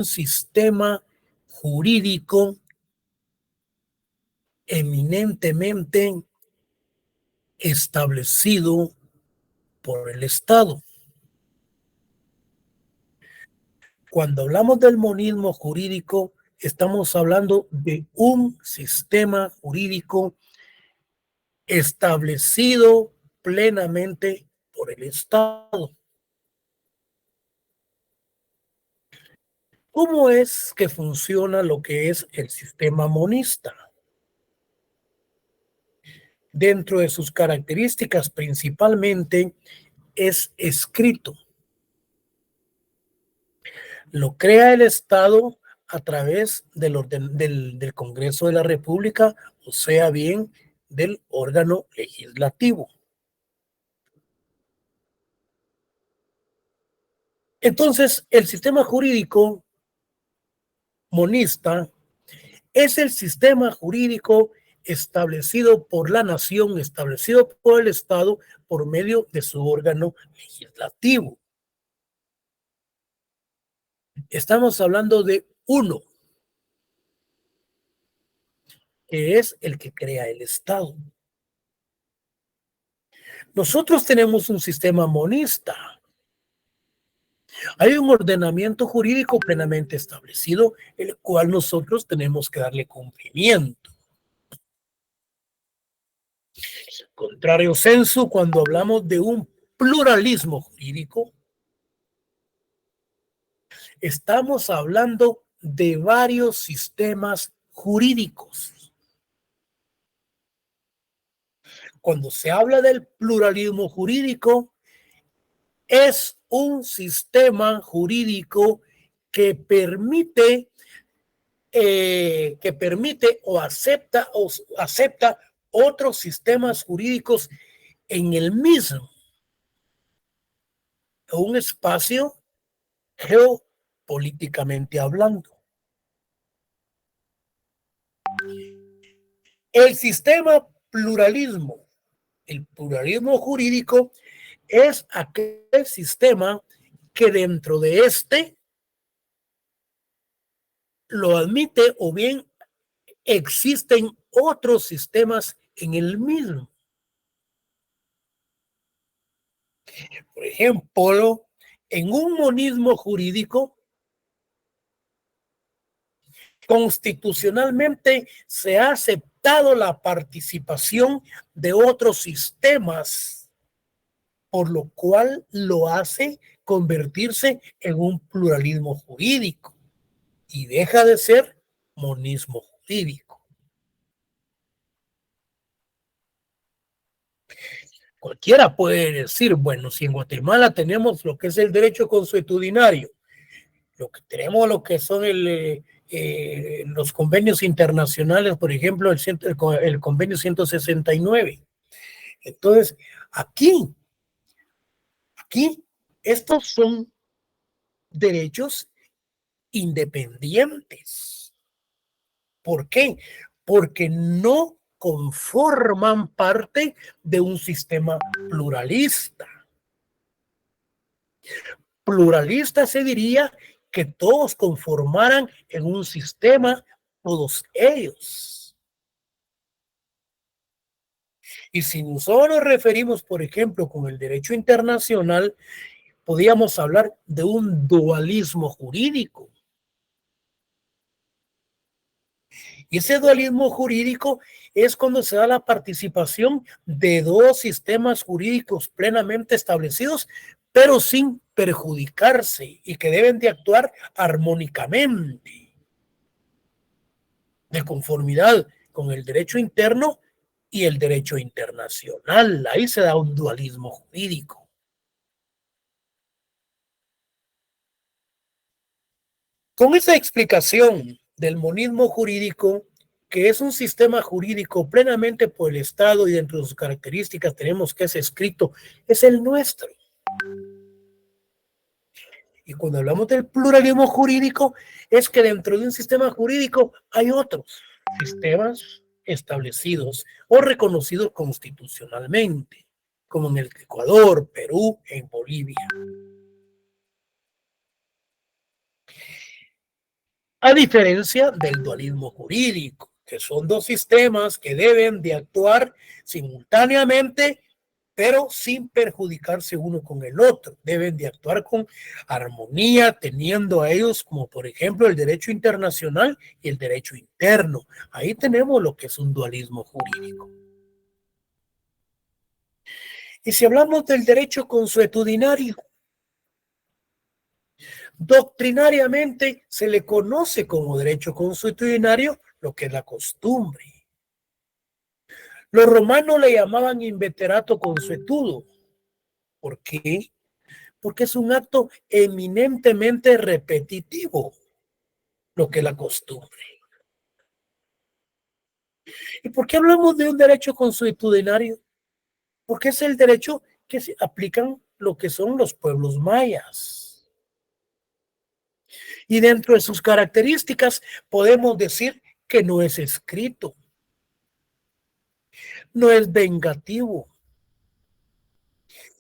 sistema jurídico eminentemente establecido por el Estado. Cuando hablamos del monismo jurídico, estamos hablando de un sistema jurídico establecido plenamente por el Estado. ¿Cómo es que funciona lo que es el sistema monista? Dentro de sus características principalmente es escrito. Lo crea el Estado a través del Congreso de la República, o sea bien, del órgano legislativo. Entonces, el sistema jurídico monista es el sistema jurídico establecido por la nación, establecido por el Estado por medio de su órgano legislativo. Estamos hablando de uno, que es el que crea el Estado. Nosotros tenemos un sistema monista. Hay un ordenamiento jurídico plenamente establecido, el cual nosotros tenemos que darle cumplimiento. Contrario sensu, cuando hablamos de un pluralismo jurídico, estamos hablando de varios sistemas jurídicos. Cuando se habla del pluralismo jurídico, es un sistema jurídico que permite o acepta otros sistemas jurídicos en el mismo, un espacio geopolíticamente hablando. El pluralismo jurídico es aquel sistema que dentro de este lo admite o bien existen otros sistemas en el mismo. Por ejemplo, en un monismo jurídico, constitucionalmente se ha aceptado la participación de otros sistemas, por lo cual lo hace convertirse en un pluralismo jurídico y deja de ser monismo jurídico. Cualquiera puede decir, bueno, si en Guatemala tenemos lo que es el derecho consuetudinario, lo que son los convenios internacionales, por ejemplo, el convenio 169. Entonces, aquí, estos son derechos independientes. ¿Por qué? Porque no conforman parte de un sistema pluralista. Pluralista se diría que todos conformaran en un sistema, todos ellos. Y si nosotros nos referimos, por ejemplo, con el derecho internacional, podríamos hablar de un dualismo jurídico. Y ese dualismo jurídico es cuando se da la participación de dos sistemas jurídicos plenamente establecidos, pero sin perjudicarse y que deben de actuar armónicamente, de conformidad con el derecho interno y el derecho internacional. Ahí se da un dualismo jurídico. Con esa explicación del monismo jurídico, que es un sistema jurídico plenamente por el Estado y dentro de sus características tenemos que es escrito, es el nuestro. Y cuando hablamos del pluralismo jurídico, es que dentro de un sistema jurídico hay otros sistemas establecidos o reconocidos constitucionalmente, como en el Ecuador, Perú, en Bolivia. a diferencia del dualismo jurídico, que son dos sistemas que deben de actuar simultáneamente, pero sin perjudicarse uno con el otro. Deben de actuar con armonía, teniendo a ellos como por ejemplo el derecho internacional y el derecho interno. Ahí tenemos lo que es un dualismo jurídico. Y si hablamos del derecho consuetudinario, doctrinariamente se le conoce como derecho consuetudinario lo que es la costumbre. Los romanos le llamaban inveterato consuetudo. ¿Por qué? Porque es un acto eminentemente repetitivo, lo que es la costumbre. ¿Y por qué hablamos de un derecho consuetudinario? Porque es el derecho que se aplican lo que son los pueblos mayas. Y dentro de sus características podemos decir que no es escrito, no es vengativo.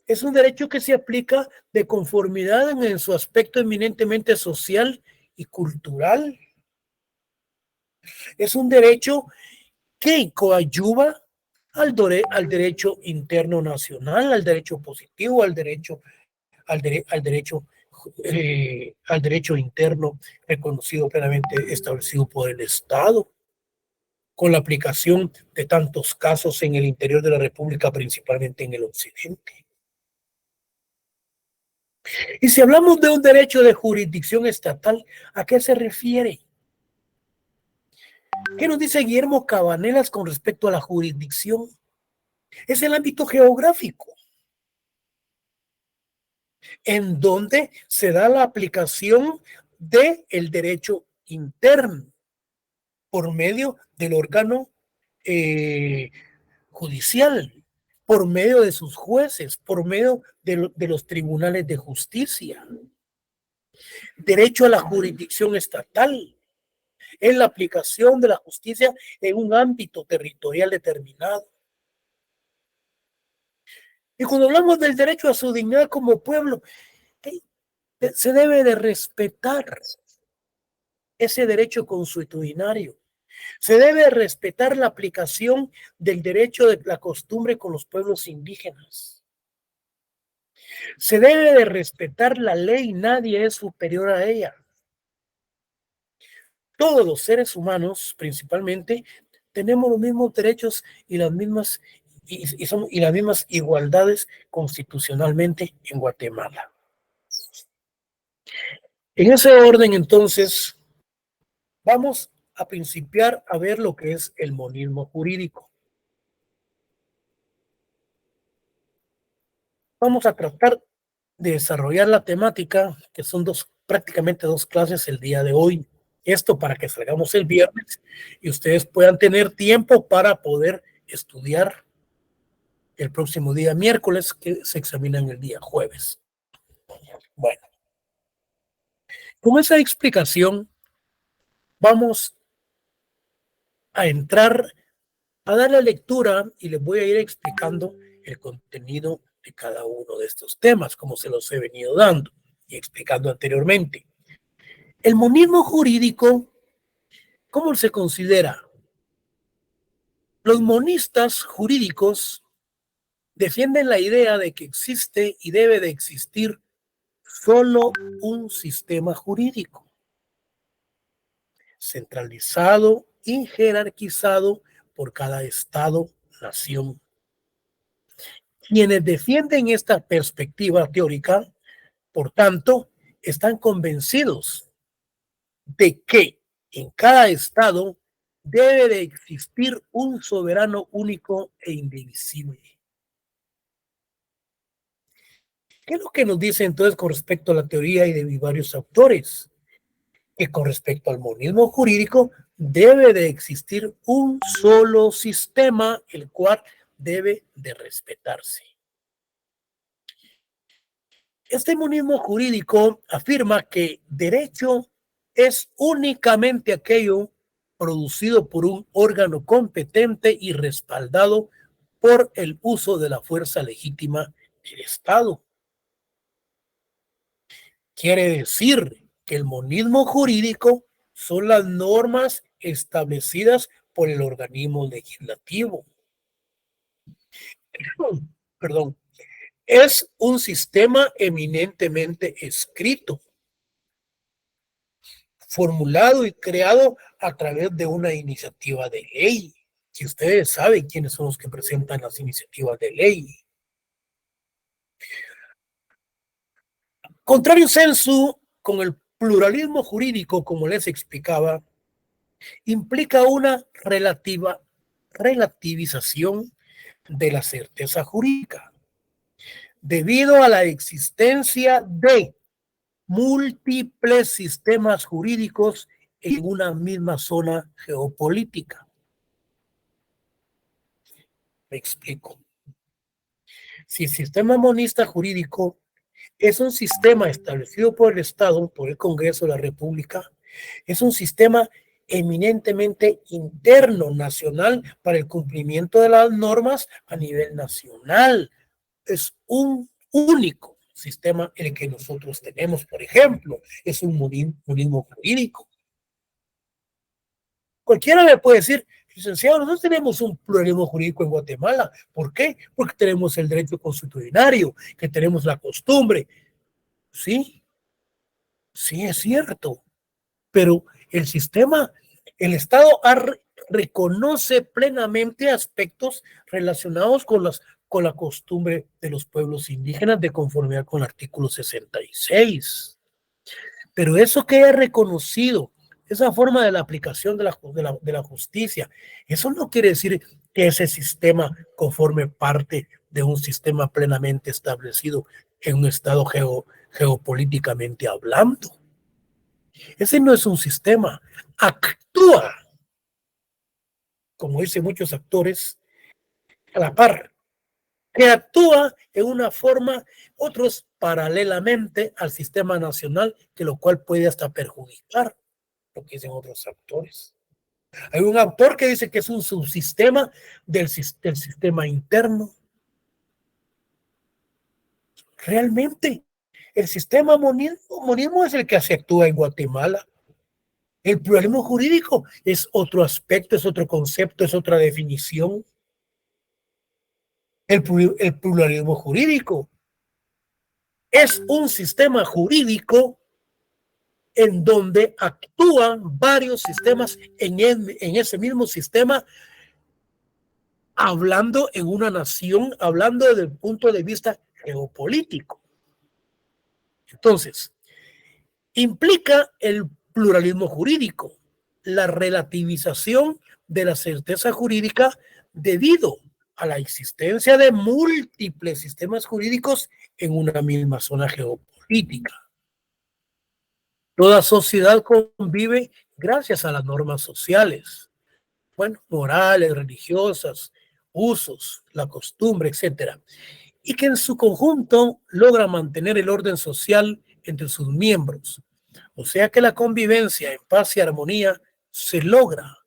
Es un derecho que se aplica de conformidad en su aspecto eminentemente social y cultural. Es un derecho que coadyuva al derecho interno nacional, al derecho positivo, al derecho interno reconocido plenamente establecido por el Estado, con la aplicación de tantos casos en el interior de la República, principalmente en el occidente. Y si hablamos de un derecho de jurisdicción estatal, ¿a qué se refiere? ¿Qué nos dice Guillermo Cabanelas con respecto a la jurisdicción? Es el ámbito geográfico en donde se da la aplicación del derecho interno por medio del órgano judicial, por medio de sus jueces, por medio de los tribunales de justicia. Derecho a la jurisdicción estatal es la aplicación de la justicia en un ámbito territorial determinado. Y cuando hablamos del derecho a su dignidad como pueblo, se debe de respetar ese derecho consuetudinario. Se debe respetar la aplicación del derecho de la costumbre con los pueblos indígenas. Se debe de respetar la ley, nadie es superior a ella. Todos los seres humanos, principalmente, tenemos los mismos derechos y las mismas, y las mismas igualdades constitucionalmente en Guatemala. En ese orden, entonces, vamos a principiar a ver lo que es el monismo jurídico. Vamos a tratar de desarrollar la temática, que son prácticamente dos clases el día de hoy. Esto para que salgamos el viernes y ustedes puedan tener tiempo para poder estudiar el próximo día miércoles, que se examinan el día jueves. Bueno, con esa explicación vamos a entrar a dar la lectura y les voy a ir explicando el contenido de cada uno de estos temas, como se los he venido dando y explicando anteriormente. El monismo jurídico, ¿cómo se considera? Los monistas jurídicos defienden la idea de que existe y debe de existir solo un sistema jurídico, centralizado y jerarquizado por cada estado-nación. Quienes defienden esta perspectiva teórica, por tanto, están convencidos de que en cada estado debe de existir un soberano único e indivisible. ¿Qué es lo que nos dice entonces con respecto a la teoría y de varios autores? Que con respecto al monismo jurídico debe de existir un solo sistema, el cual debe de respetarse. Este monismo jurídico afirma que derecho es únicamente aquello producido por un órgano competente y respaldado por el uso de la fuerza legítima del Estado. Quiere decir que el monismo jurídico son las normas establecidas por el organismo legislativo. Perdón. Es un sistema eminentemente escrito, formulado y creado a través de una iniciativa de ley. Si ustedes saben quiénes son los que presentan las iniciativas de ley. Contrario sensu, con el pluralismo jurídico, como les explicaba, implica una relativización de la certeza jurídica, debido a la existencia de múltiples sistemas jurídicos en una misma zona geopolítica. Me explico. Si el sistema monista jurídico es un sistema establecido por el Estado, por el Congreso de la República, es un sistema eminentemente interno, nacional, para el cumplimiento de las normas a nivel nacional. Es un único sistema el que nosotros tenemos, por ejemplo, es un monismo jurídico. Cualquiera le puede decir, licenciado, nosotros tenemos un pluralismo jurídico en Guatemala. ¿Por qué? Porque tenemos el derecho consuetudinario, que tenemos la costumbre. Sí, sí es cierto, pero el sistema, el Estado reconoce plenamente aspectos relacionados con la costumbre de los pueblos indígenas de conformidad con el artículo 66. Pero eso que haya reconocido, esa forma de la aplicación de la justicia, eso no quiere decir que ese sistema conforme parte de un sistema plenamente establecido en un estado geopolíticamente hablando. Ese no es un sistema. Actúa, como dicen muchos actores, a la par, que actúa en una forma, otros paralelamente al sistema nacional, que lo cual puede hasta perjudicar lo que dicen otros actores. Hay un autor que dice que es un subsistema del sistema interno. Realmente, el sistema monismo es el que se actúa en Guatemala. El pluralismo jurídico es otro aspecto, es otro concepto, es otra definición. El pluralismo jurídico es un sistema jurídico en donde actúan varios sistemas en ese mismo sistema, hablando en una nación, hablando desde el punto de vista geopolítico. Entonces, implica el pluralismo jurídico, la relativización de la certeza jurídica debido a la existencia de múltiples sistemas jurídicos en una misma zona geopolítica. Toda sociedad convive gracias a las normas sociales, bueno, morales, religiosas, usos, la costumbre, etcétera, y que en su conjunto logra mantener el orden social entre sus miembros. O sea que la convivencia en paz y armonía se logra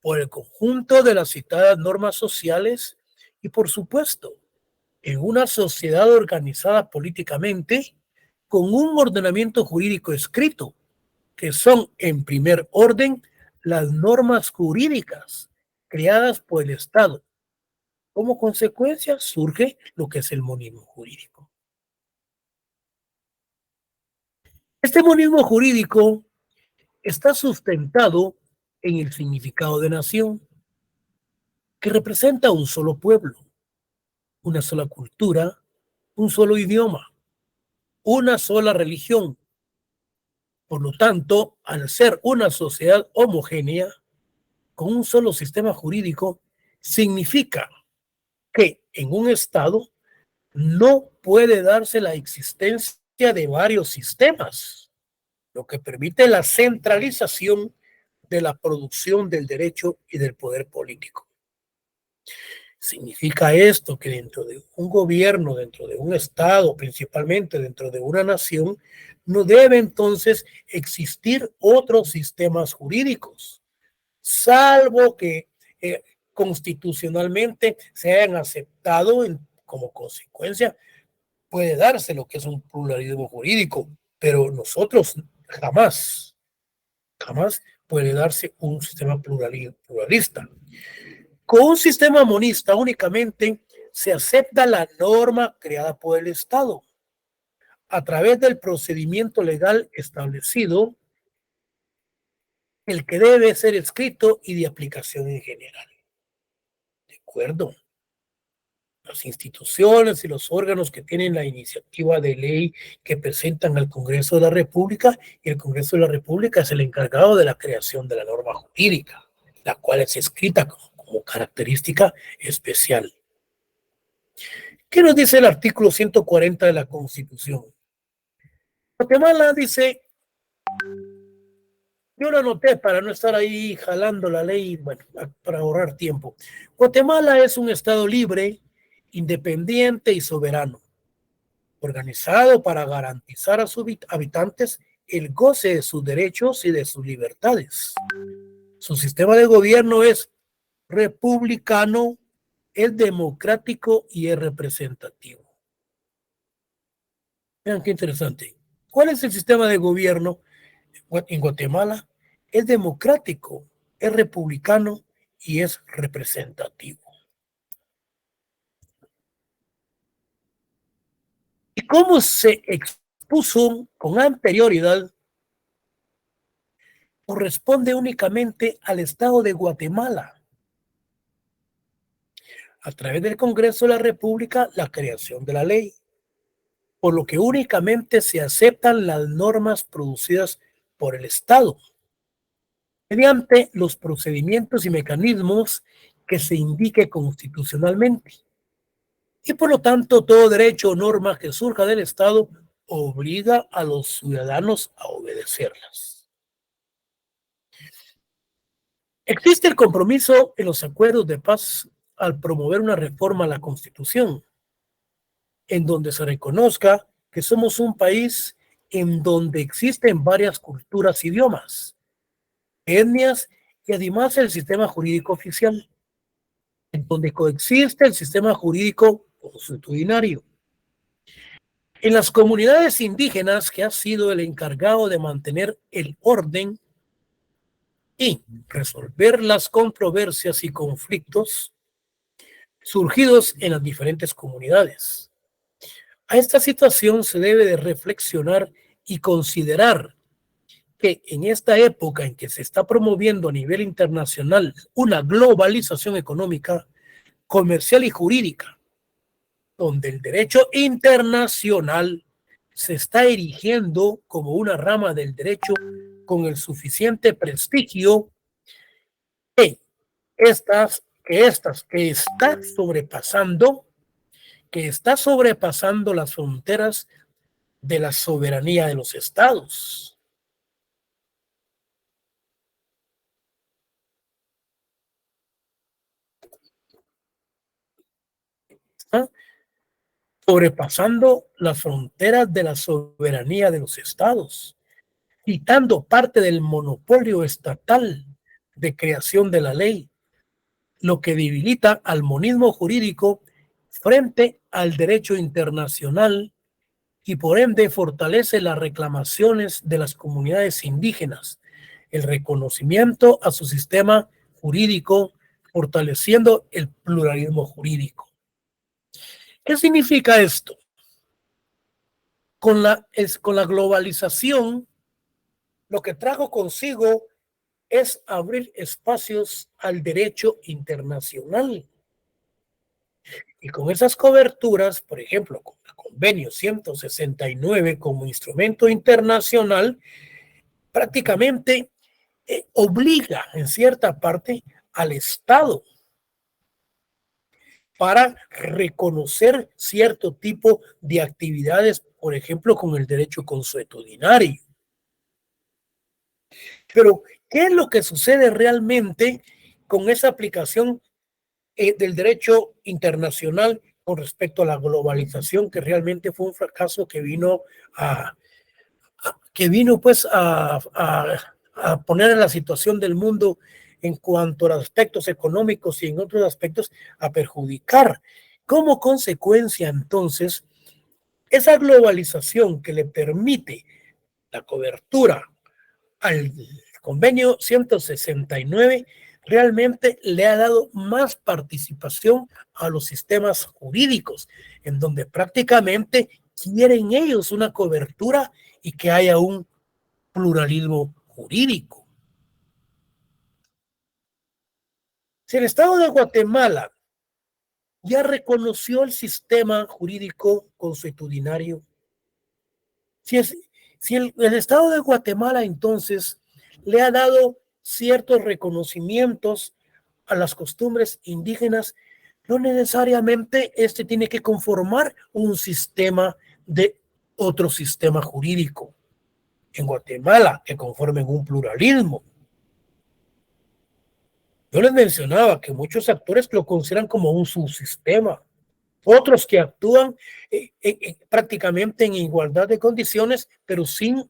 por el conjunto de las citadas normas sociales y, por supuesto, en una sociedad organizada políticamente con un ordenamiento jurídico escrito, que son, en primer orden, las normas jurídicas creadas por el Estado. Como consecuencia surge lo que es el monismo jurídico. Este monismo jurídico está sustentado en el significado de nación, que representa un solo pueblo, una sola cultura, un solo idioma, una sola religión. Por lo tanto, al ser una sociedad homogénea, con un solo sistema jurídico, significa que en un Estado no puede darse la existencia de varios sistemas, lo que permite la centralización de la producción del derecho y del poder político. Significa esto que dentro de un gobierno, dentro de un Estado, principalmente dentro de una nación, no debe entonces existir otros sistemas jurídicos, salvo que constitucionalmente se hayan aceptado como consecuencia. Puede darse lo que es un pluralismo jurídico, pero nosotros jamás. Jamás puede darse un sistema pluralista. Con un sistema monista únicamente se acepta la norma creada por el Estado a través del procedimiento legal establecido, el que debe ser escrito y de aplicación en general. ¿De acuerdo? Las instituciones y los órganos que tienen la iniciativa de ley que presentan al Congreso de la República, y el Congreso de la República es el encargado de la creación de la norma jurídica, la cual es escrita como característica especial. ¿Qué nos dice el artículo 140 de la Constitución? Guatemala dice, yo lo anoté para no estar ahí jalando la ley, bueno, para ahorrar tiempo. Guatemala es un estado libre, independiente y soberano, organizado para garantizar a sus habitantes el goce de sus derechos y de sus libertades. Su sistema de gobierno es republicano, es democrático y es representativo. Vean qué interesante. ¿Cuál es el sistema de gobierno en Guatemala? Es democrático, es republicano y es representativo. Y como se expuso con anterioridad, corresponde únicamente al Estado de Guatemala, a través del Congreso de la República, la creación de la ley, por lo que únicamente se aceptan las normas producidas por el Estado, mediante los procedimientos y mecanismos que se indique constitucionalmente. Y por lo tanto, todo derecho o norma que surja del Estado obliga a los ciudadanos a obedecerlas. Existe el compromiso en los acuerdos de paz al promover una reforma a la Constitución, en donde se reconozca que somos un país en donde existen varias culturas, idiomas, etnias y además el sistema jurídico oficial, en donde coexiste el sistema jurídico consuetudinario. En las comunidades indígenas, que ha sido el encargado de mantener el orden y resolver las controversias y conflictos surgidos en las diferentes comunidades. A esta situación se debe de reflexionar y considerar que en esta época en que se está promoviendo a nivel internacional una globalización económica, comercial y jurídica, donde el derecho internacional se está erigiendo como una rama del derecho con el suficiente prestigio que está sobrepasando las fronteras de la soberanía de los estados. ¿Ah? Sobrepasando las fronteras de la soberanía de los estados, quitando parte del monopolio estatal de creación de la ley, lo que debilita al monismo jurídico frente al derecho internacional y por ende fortalece las reclamaciones de las comunidades indígenas, el reconocimiento a su sistema jurídico, fortaleciendo el pluralismo jurídico. ¿Qué significa esto? Con la globalización, lo que trajo consigo es abrir espacios al derecho internacional. Y con esas coberturas, por ejemplo, con el convenio 169 como instrumento internacional, prácticamente obliga en cierta parte al Estado para reconocer cierto tipo de actividades, por ejemplo, con el derecho consuetudinario. Pero, ¿qué es lo que sucede realmente con esa aplicación del derecho internacional con respecto a la globalización, que realmente fue un fracaso que vino pues a poner en la situación del mundo en cuanto a los aspectos económicos y en otros aspectos a perjudicar? Como consecuencia, entonces, esa globalización que le permite la cobertura al convenio 169 realmente le ha dado más participación a los sistemas jurídicos, en donde prácticamente quieren ellos una cobertura y que haya un pluralismo jurídico. Si el Estado de Guatemala ya reconoció el sistema jurídico consuetudinario, si el Estado de Guatemala entonces le ha dado ciertos reconocimientos a las costumbres indígenas, no necesariamente este tiene que conformar un sistema de otro sistema jurídico en Guatemala que conformen un pluralismo. Yo les mencionaba que muchos actores lo consideran como un subsistema, otros que actúan prácticamente en igualdad de condiciones, pero sin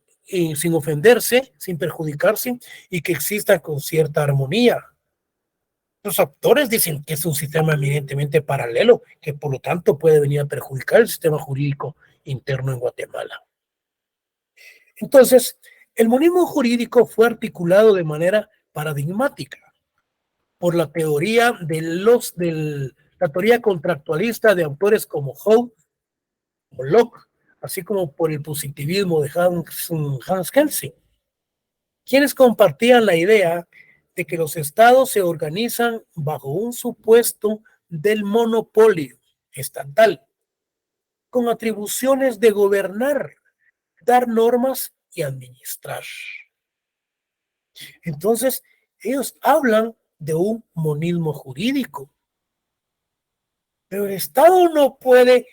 ofenderse, sin perjudicarse y que exista con cierta armonía. Los actores dicen que es un sistema eminentemente paralelo, que por lo tanto puede venir a perjudicar el sistema jurídico interno en Guatemala. Entonces, el monismo jurídico fue articulado de manera paradigmática por la teoría la teoría contractualista de autores como Hobbes, como Locke, así como por el positivismo de Hans Kelsen, quienes compartían la idea de que los estados se organizan bajo un supuesto del monopolio estatal, con atribuciones de gobernar, dar normas y administrar. Entonces, ellos hablan de un monismo jurídico, pero el Estado no puede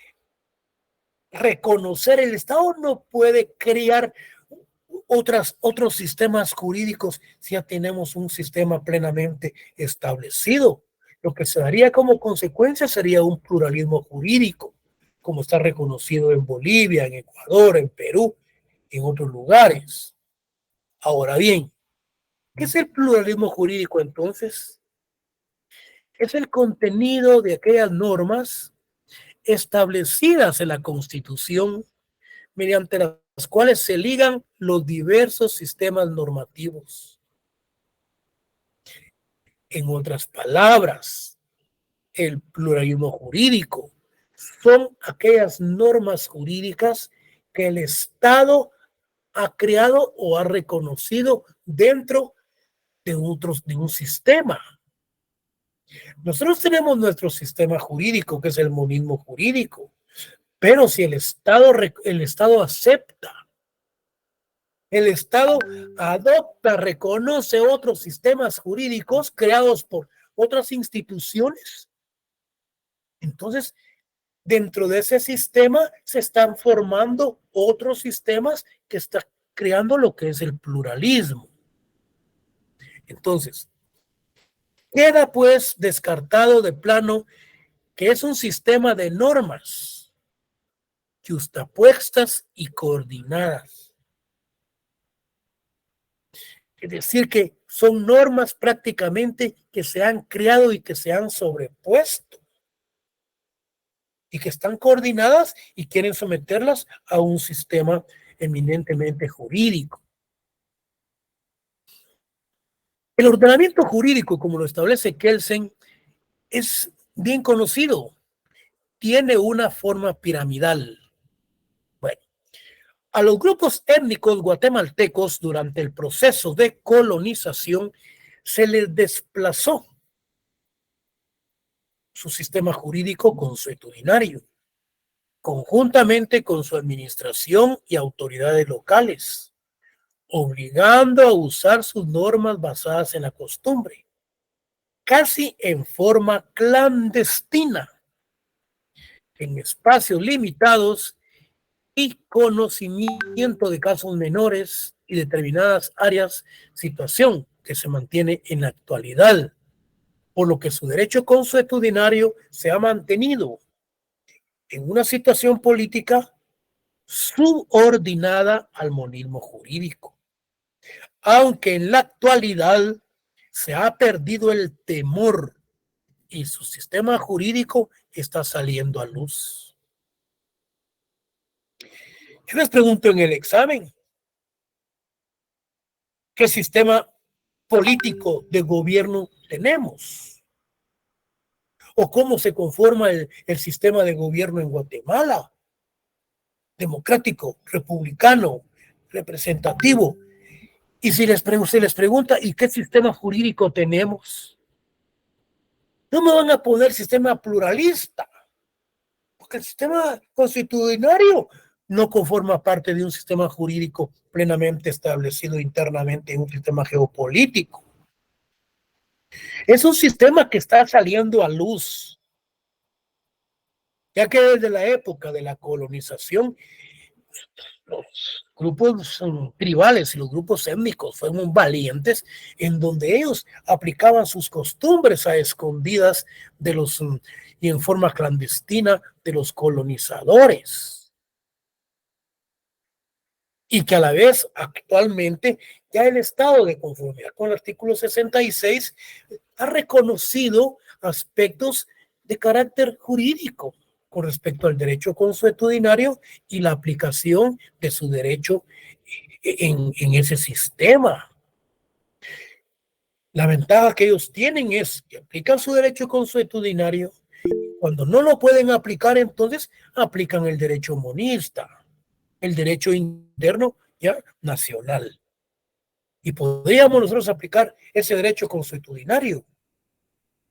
reconocer, el Estado no puede crear otros sistemas jurídicos si ya tenemos un sistema plenamente establecido. Lo que se daría como consecuencia sería un pluralismo jurídico, como está reconocido en Bolivia, en Ecuador, en Perú, en otros lugares. Ahora bien, ¿qué es el pluralismo jurídico entonces? Es el contenido de aquellas normas establecidas en la Constitución mediante las cuales se ligan los diversos sistemas normativos. En otras palabras, el pluralismo jurídico son aquellas normas jurídicas que el Estado ha creado o ha reconocido dentro de un sistema. Nosotros tenemos nuestro sistema jurídico, que es el monismo jurídico, pero si el Estado acepta, el Estado adopta, reconoce otros sistemas jurídicos creados por otras instituciones, entonces dentro de ese sistema se están formando otros sistemas que están creando lo que es el pluralismo. Entonces, queda pues descartado de plano que es un sistema de normas justapuestas y coordinadas. Es decir, que son normas prácticamente que se han creado y que se han sobrepuesto y que están coordinadas y quieren someterlas a un sistema eminentemente jurídico. El ordenamiento jurídico, como lo establece Kelsen, es bien conocido. Tiene una forma piramidal. Bueno, a los grupos étnicos guatemaltecos durante el proceso de colonización se les desplazó su sistema jurídico consuetudinario, conjuntamente con su administración y autoridades locales, obligando a usar sus normas basadas en la costumbre, casi en forma clandestina, en espacios limitados y conocimiento de casos menores y determinadas áreas, situación que se mantiene en la actualidad, por lo que su derecho consuetudinario se ha mantenido en una situación política subordinada al monismo jurídico, aunque en la actualidad se ha perdido el temor y su sistema jurídico está saliendo a luz. Yo les pregunto en el examen, ¿qué sistema político de gobierno tenemos, o cómo se conforma el sistema de gobierno en Guatemala, democrático, republicano, representativo. Y si se les pregunta, ¿y qué sistema jurídico tenemos? No me van a poner sistema pluralista, porque el sistema constitucionario no conforma parte de un sistema jurídico plenamente establecido internamente en un sistema geopolítico. Es un sistema que está saliendo a luz, ya que desde la época de la colonización, los grupos tribales y los grupos étnicos fueron valientes en donde ellos aplicaban sus costumbres a escondidas de los y en forma clandestina de los colonizadores. Y que a la vez actualmente ya el Estado, de conformidad con el artículo 66, ha reconocido aspectos de carácter jurídico con respecto al derecho consuetudinario y la aplicación de su derecho en ese sistema. La ventaja que ellos tienen es que aplican su derecho consuetudinario. Cuando no lo pueden aplicar, entonces aplican el derecho monista, el derecho interno ya nacional. Y podríamos nosotros aplicar ese derecho consuetudinario.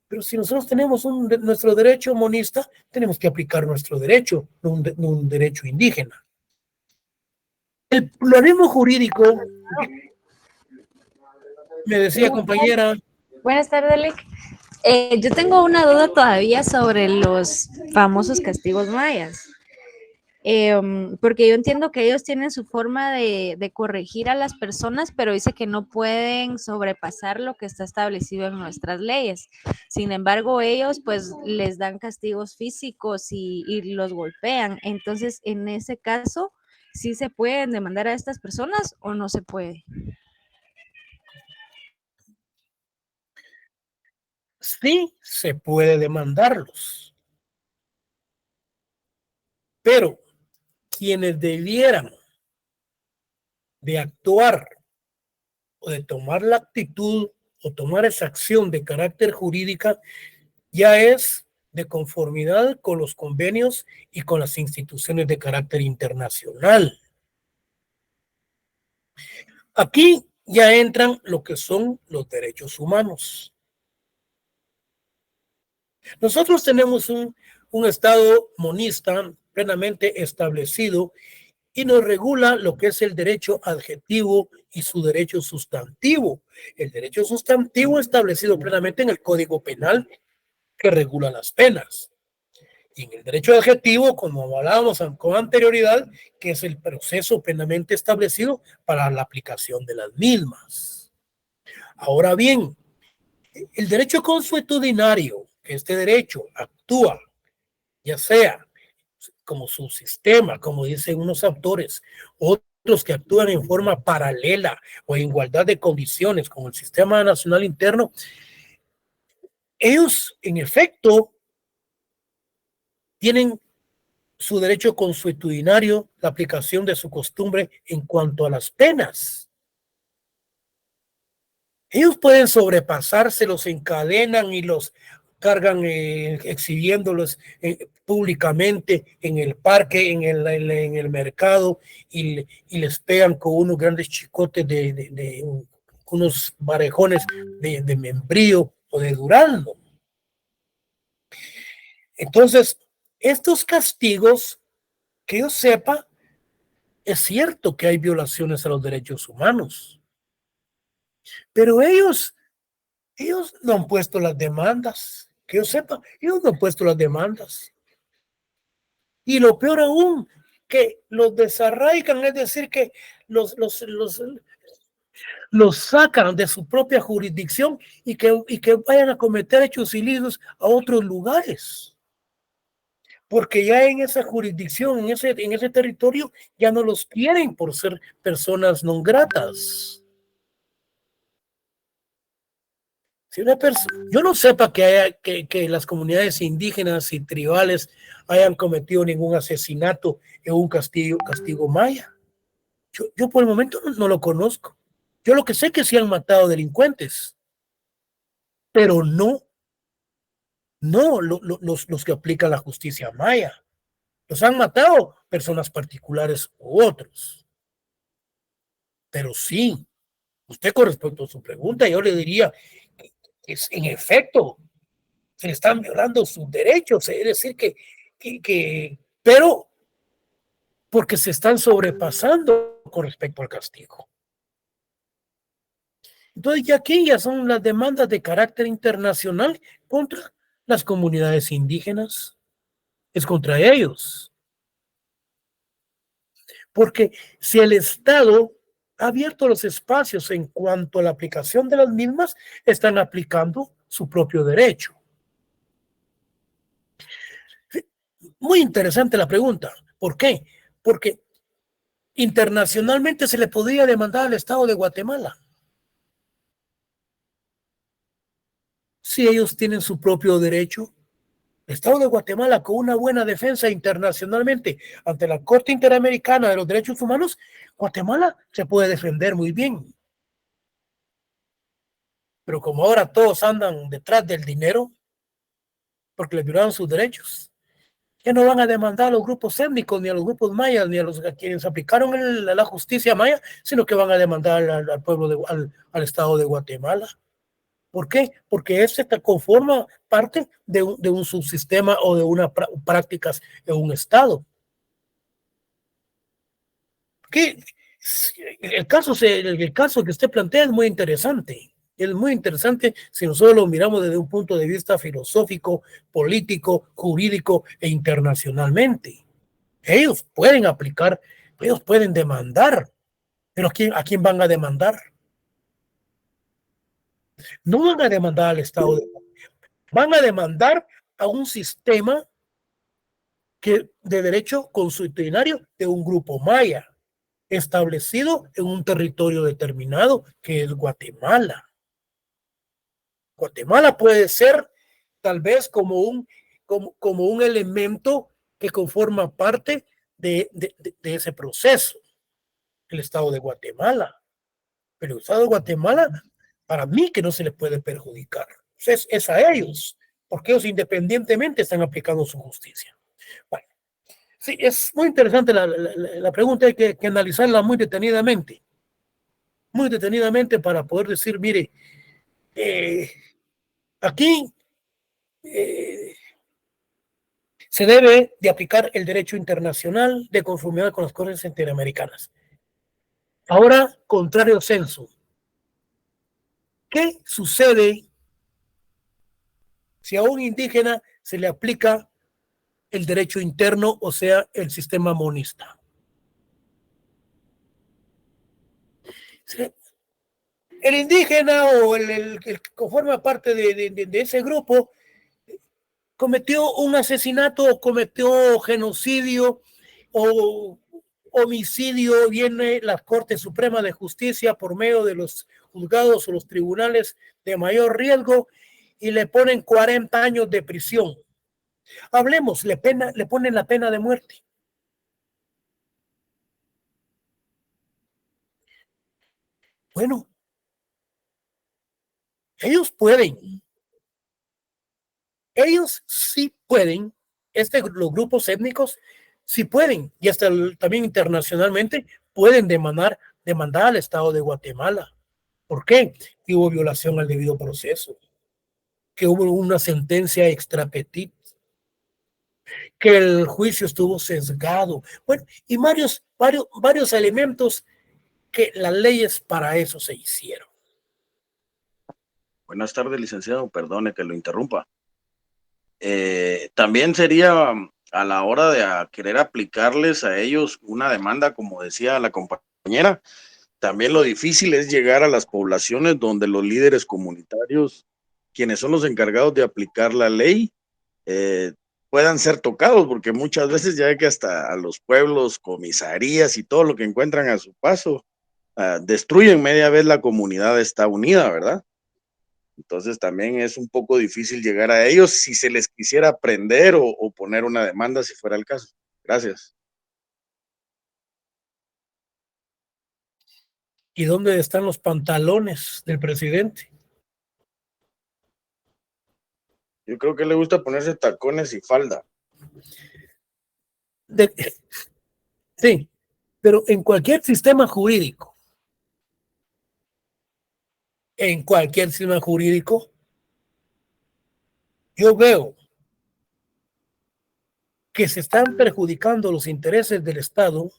Pero si nosotros tenemos nuestro derecho monista, tenemos que aplicar nuestro derecho, no un derecho indígena. El pluralismo jurídico, me decía compañera. Buenas tardes, Lick. Yo tengo una duda todavía sobre los famosos castigos mayas. Porque yo entiendo que ellos tienen su forma de corregir a las personas, pero dice que no pueden sobrepasar lo que está establecido en nuestras leyes. Sin embargo, ellos pues les dan castigos físicos y los golpean. Entonces, en ese caso, ¿sí se pueden demandar a estas personas o no se puede? Sí, se puede demandarlos. Pero quienes debieran de actuar o de tomar la actitud o tomar esa acción de carácter jurídica ya es de conformidad con los convenios y con las instituciones de carácter internacional. Aquí ya entran lo que son los derechos humanos. Nosotros tenemos un Estado monista plenamente establecido y nos regula lo que es el derecho adjetivo y su derecho sustantivo. El derecho sustantivo establecido plenamente en el Código Penal que regula las penas. Y en el derecho adjetivo, como hablábamos con anterioridad, que es el proceso plenamente establecido para la aplicación de las mismas. Ahora bien, el derecho consuetudinario, que este derecho actúa, ya sea como subsistema, como dicen unos autores, otros que actúan en forma paralela o en igualdad de condiciones con el sistema nacional interno, ellos en efecto tienen su derecho consuetudinario, la aplicación de su costumbre en cuanto a las penas. Ellos pueden sobrepasarse, los encadenan y los cargan exhibiéndolos públicamente en el parque, en el mercado y les pegan con unos grandes chicotes de unos varejones de membrío o de durazno. Entonces, estos castigos, que yo sepa, es cierto que hay violaciones a los derechos humanos, pero ellos no han puesto las demandas. Que yo sepa, ellos no han puesto las demandas. Y lo peor aún, que los desarraigan, es decir, que los sacan de su propia jurisdicción y que vayan a cometer hechos ilícitos a otros lugares. Porque ya en esa jurisdicción, en ese territorio, ya no los quieren por ser personas no gratas. Si yo no sepa que las comunidades indígenas y tribales hayan cometido ningún asesinato en un castigo maya. Yo por el momento no lo conozco. Yo lo que sé es que sí han matado delincuentes, pero no los que aplican la justicia maya. Los han matado personas particulares u otros. Pero sí, usted con respecto a su pregunta, yo le diría que es, en efecto, se le están violando sus derechos, es decir, pero porque se están sobrepasando con respecto al castigo. Entonces, ya aquí ya son las demandas de carácter internacional contra las comunidades indígenas, es contra ellos. Porque si el Estado ha abierto los espacios en cuanto a la aplicación de las mismas, están aplicando su propio derecho. Muy interesante la pregunta. ¿Por qué? Porque internacionalmente se le podría demandar al Estado de Guatemala si ellos tienen su propio derecho. El Estado de Guatemala, con una buena defensa internacionalmente ante la Corte Interamericana de los Derechos Humanos, Guatemala se puede defender muy bien. Pero como ahora todos andan detrás del dinero, porque les violaron sus derechos, ya no van a demandar a los grupos étnicos, ni a los grupos mayas, ni a los a quienes aplicaron la justicia maya, sino que van a demandar al pueblo, al Estado de Guatemala. ¿Por qué? Porque este conforma parte de un subsistema o de unas prácticas de un Estado. Que el caso que usted plantea es muy interesante. Es muy interesante si nosotros lo miramos desde un punto de vista filosófico, político, jurídico e internacionalmente. Ellos pueden aplicar, ellos pueden demandar, pero a quién van a demandar? No van a demandar al Estado, van a demandar a un sistema de derecho consuetudinario de un grupo maya establecido en un territorio determinado que es Guatemala. Guatemala puede ser tal vez como un elemento que conforma parte de ese proceso, el Estado de Guatemala. Pero el Estado de Guatemala, para mí, que no se les puede perjudicar. Es a ellos, porque ellos independientemente están aplicando su justicia. Bueno, sí, es muy interesante la pregunta, hay que analizarla muy detenidamente para poder decir, mire, eh, aquí eh, se debe de aplicar el derecho internacional de conformidad con las cortes interamericanas. Ahora, contrario censo. ¿Qué sucede si a un indígena se le aplica el derecho interno, o sea, el sistema monista? El indígena o el que forma parte de ese grupo cometió un asesinato o cometió genocidio o homicidio, viene la Corte Suprema de Justicia por medio de los juzgados o los tribunales de mayor riesgo y le ponen 40 años de prisión. Hablemos, le ponen la pena de muerte. Bueno, ellos pueden, ellos sí pueden, los grupos étnicos sí pueden, y hasta también internacionalmente pueden demandar al Estado de Guatemala. ¿Por qué? Que hubo violación al debido proceso, que hubo una sentencia extra petit, que el juicio estuvo sesgado. Bueno, y varios elementos que las leyes para eso se hicieron. Buenas tardes, licenciado. Perdone que lo interrumpa. También sería a la hora de querer aplicarles a ellos una demanda, como decía la compañera, también lo difícil es llegar a las poblaciones donde los líderes comunitarios, quienes son los encargados de aplicar la ley, puedan ser tocados, porque muchas veces ya que hasta a los pueblos, comisarías y todo lo que encuentran a su paso, destruyen media vez la comunidad está unida, ¿verdad? Entonces también es un poco difícil llegar a ellos si se les quisiera prender o poner una demanda si fuera el caso. Gracias. ¿Y dónde están los pantalones del presidente? Yo creo que le gusta ponerse tacones y falda. Sí, pero en cualquier sistema jurídico, yo veo que se están perjudicando los intereses del Estado,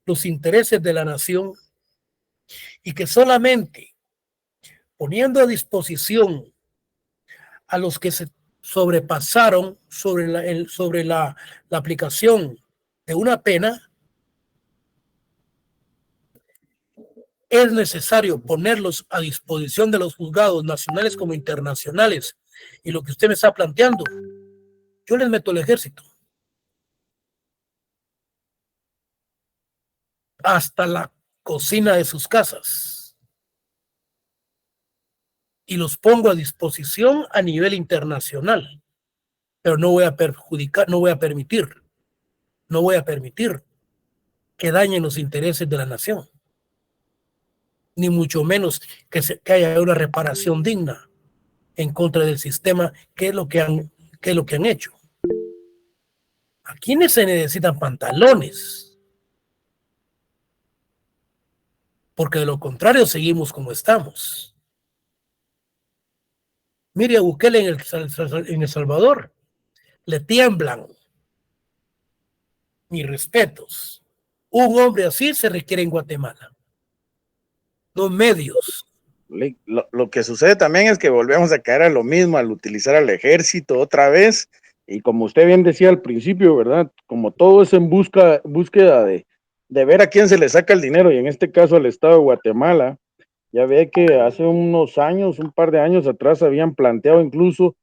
los intereses de la nación, y que solamente poniendo a disposición a los que se sobrepasaron sobre la aplicación de una pena, es necesario ponerlos a disposición de los juzgados nacionales como internacionales. Y lo que usted me está planteando, yo les meto el ejército hasta la cocina de sus casas y los pongo a disposición a nivel internacional, pero no voy a perjudicar, no voy a permitir que dañen los intereses de la nación, ni mucho menos que haya una reparación digna en contra del sistema, que es lo que han hecho. ¿A quiénes se necesitan pantalones? Porque de lo contrario seguimos como estamos. Mire a Bukele en El Salvador, le tiemblan. Mis respetos. Un hombre así se requiere en Guatemala. Los medios. Lo que sucede también es que volvemos a caer a lo mismo, al utilizar al ejército otra vez, y como usted bien decía al principio, ¿verdad? Como todo es en búsqueda de ver a quién se le saca el dinero, y en este caso al Estado de Guatemala. Ya ve que hace unos años, un par de años atrás, habían planteado incluso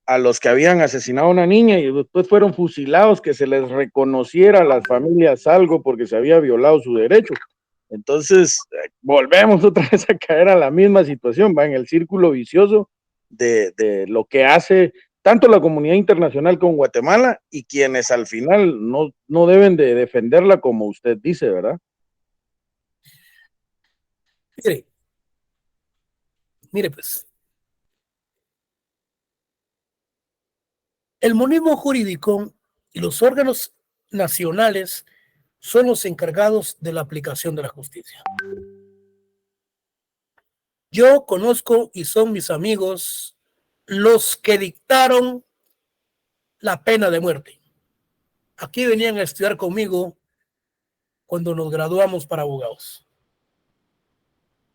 a los que habían asesinado a una niña y después fueron fusilados, que se les reconociera a las familias algo porque se había violado su derecho. Entonces, volvemos otra vez a caer a la misma situación, va en el círculo vicioso de lo que hace tanto la comunidad internacional con Guatemala y quienes al final no deben de defenderla como usted dice, ¿verdad? Mire pues, el monismo jurídico y los órganos nacionales son los encargados de la aplicación de la justicia. Yo conozco y son mis amigos los que dictaron la pena de muerte. Aquí venían a estudiar conmigo cuando nos graduamos para abogados.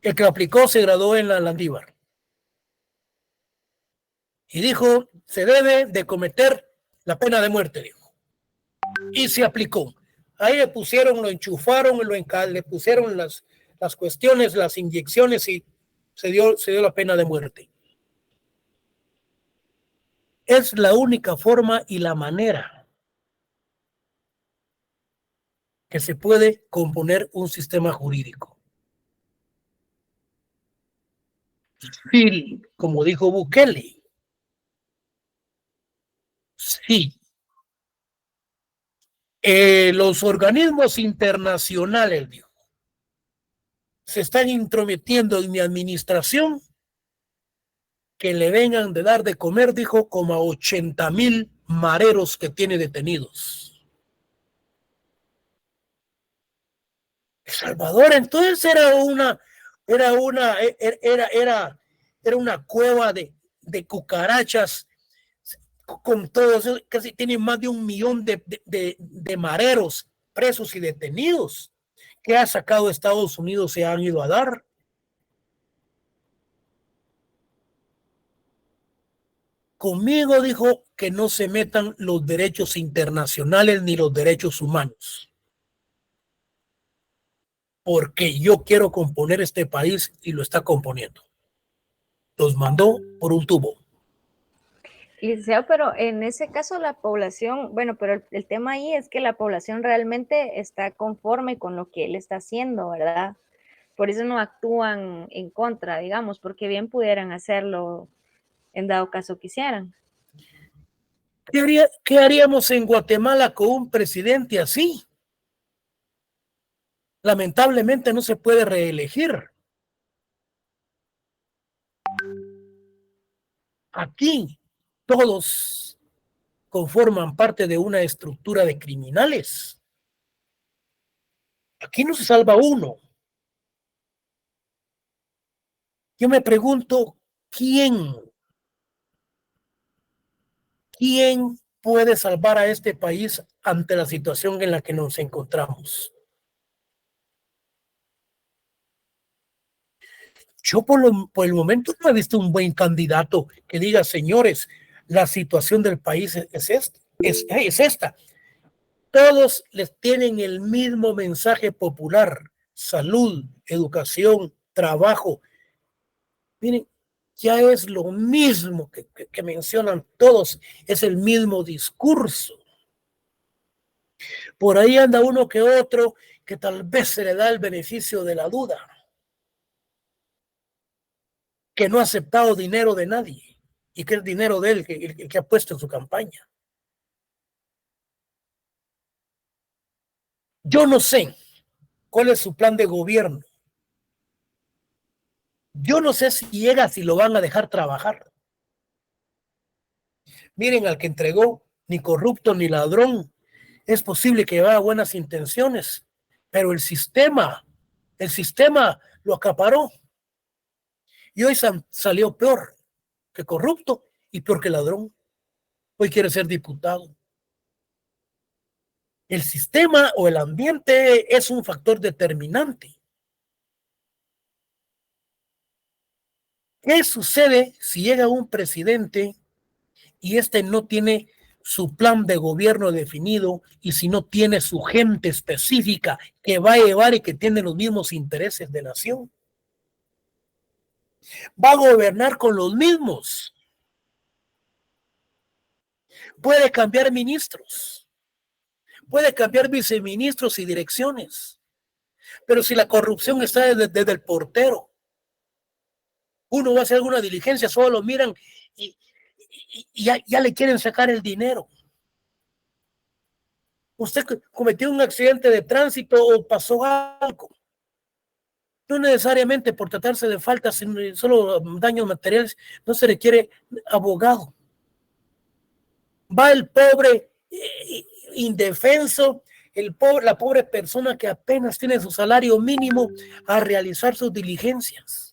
El que aplicó se graduó en la Landívar. Y dijo, se debe de cometer la pena de muerte, dijo. Y se aplicó. Ahí le pusieron, lo enchufaron, le pusieron las cuestiones, las inyecciones y se dio la pena de muerte. Es la única forma y la manera que se puede componer un sistema jurídico. Sí, como dijo Bukele, sí. Los organismos internacionales, dijo, se están intrometiendo en mi administración, que le vengan de dar de comer, dijo, como a 80,000 mareros que tiene detenidos. El Salvador entonces era una cueva de cucarachas con todos, casi tiene más de 1 millón de mareros presos y detenidos que ha sacado Estados Unidos, se han ido a dar. Conmigo dijo que no se metan los derechos internacionales ni los derechos humanos, porque yo quiero componer este país y lo está componiendo. Los mandó por un tubo. Licenciado, pero en ese caso la población, bueno, pero el tema ahí es que la población realmente está conforme con lo que él está haciendo, ¿verdad? Por eso no actúan en contra, digamos, porque bien pudieran hacerlo en dado caso quisieran. ¿Qué haríamos en Guatemala con un presidente así? lamentablemente no se puede reelegir. Aquí todos conforman parte de una estructura de criminales. Aquí no se salva uno. Yo me pregunto, ¿quién puede salvar a este país ante la situación en la que nos encontramos? Yo por el momento no he visto un buen candidato que diga, señores, la situación del país es esta. Todos les tienen el mismo mensaje popular: salud, educación, trabajo. Miren, ya es lo mismo que mencionan todos, es el mismo discurso. Por ahí anda uno que otro que tal vez se le da el beneficio de la duda, que no ha aceptado dinero de nadie y que es dinero de él el que ha puesto en su campaña. Yo no sé cuál es su plan de gobierno. Yo no sé si llega, si lo van a dejar trabajar. Miren, al que entregó, ni corrupto ni ladrón. Es posible que vaya buenas intenciones, pero el sistema lo acaparó. Y hoy salió peor que corrupto y peor que ladrón. Hoy quiere ser diputado. El sistema o el ambiente es un factor determinante. ¿Qué sucede si llega un presidente y este no tiene su plan de gobierno definido y si no tiene su gente específica que va a llevar y que tiene los mismos intereses de nación? Va a gobernar con los mismos. Puede cambiar ministros, puede cambiar viceministros y direcciones, pero si la corrupción está desde el portero, uno va a hacer alguna diligencia, solo lo miran y ya le quieren sacar el dinero. Usted cometió un accidente de tránsito o pasó algo, no necesariamente por tratarse de faltas, solo daños materiales, no se requiere abogado. Va el pobre indefenso, la pobre persona que apenas tiene su salario mínimo a realizar sus diligencias.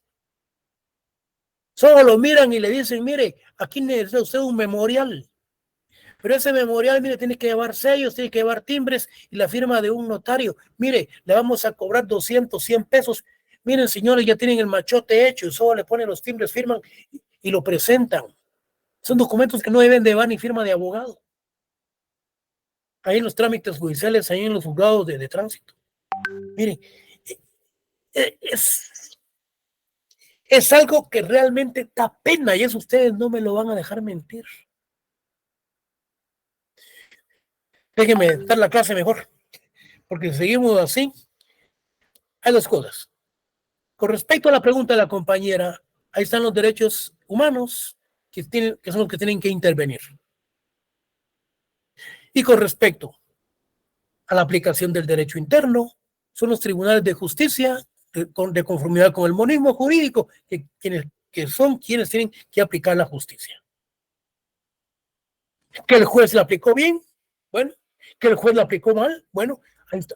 Solo lo miran y le dicen, mire, aquí necesita usted un memorial. Pero ese memorial, mire, tiene que llevar sellos, tiene que llevar timbres y la firma de un notario. Mire, le vamos a cobrar 200, 100 pesos. Miren, señores, ya tienen el machote hecho y solo le ponen los timbres, firman y lo presentan. Son documentos que no deben de llevar ni firma de abogado. Ahí en los trámites judiciales, ahí en los juzgados de tránsito. Miren, es algo que realmente da pena y eso ustedes no me lo van a dejar mentir. Déjenme dar la clase mejor, porque si seguimos así, hay dos cosas. Con respecto a la pregunta de la compañera, ahí están los derechos humanos que son los que tienen que intervenir. Y con respecto a la aplicación del derecho interno, son los tribunales de justicia de conformidad con el monismo jurídico que son quienes tienen que aplicar la justicia. Que el juez la aplicó bien, bueno, que el juez la aplicó mal, bueno,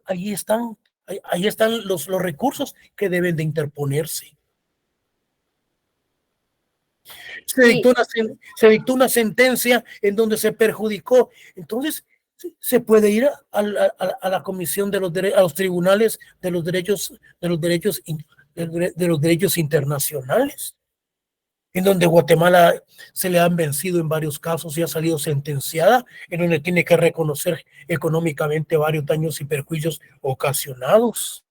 ahí están los recursos que deben de interponerse. Se dictó una sentencia en donde se perjudicó, entonces se puede ir a la comisión de a los tribunales de los derechos internacionales, en donde Guatemala se le han vencido en varios casos y ha salido sentenciada, en donde tiene que reconocer económicamente varios daños y perjuicios ocasionados.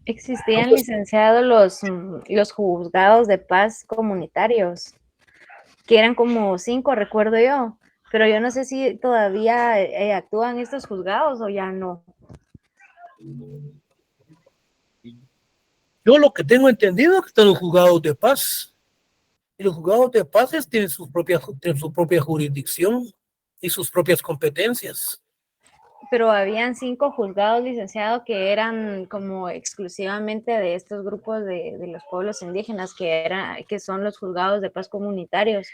Existían, licenciado, los juzgados de paz comunitarios, que eran como 5, recuerdo yo, pero yo no sé si todavía actúan estos juzgados o ya no. Yo lo que tengo entendido es que están los juzgados de paz, y los juzgados de paz tienen su propia jurisdicción y sus propias competencias. pero habían 5 juzgados, licenciado, que eran como exclusivamente de estos grupos de los pueblos indígenas, que son los juzgados de paz comunitarios.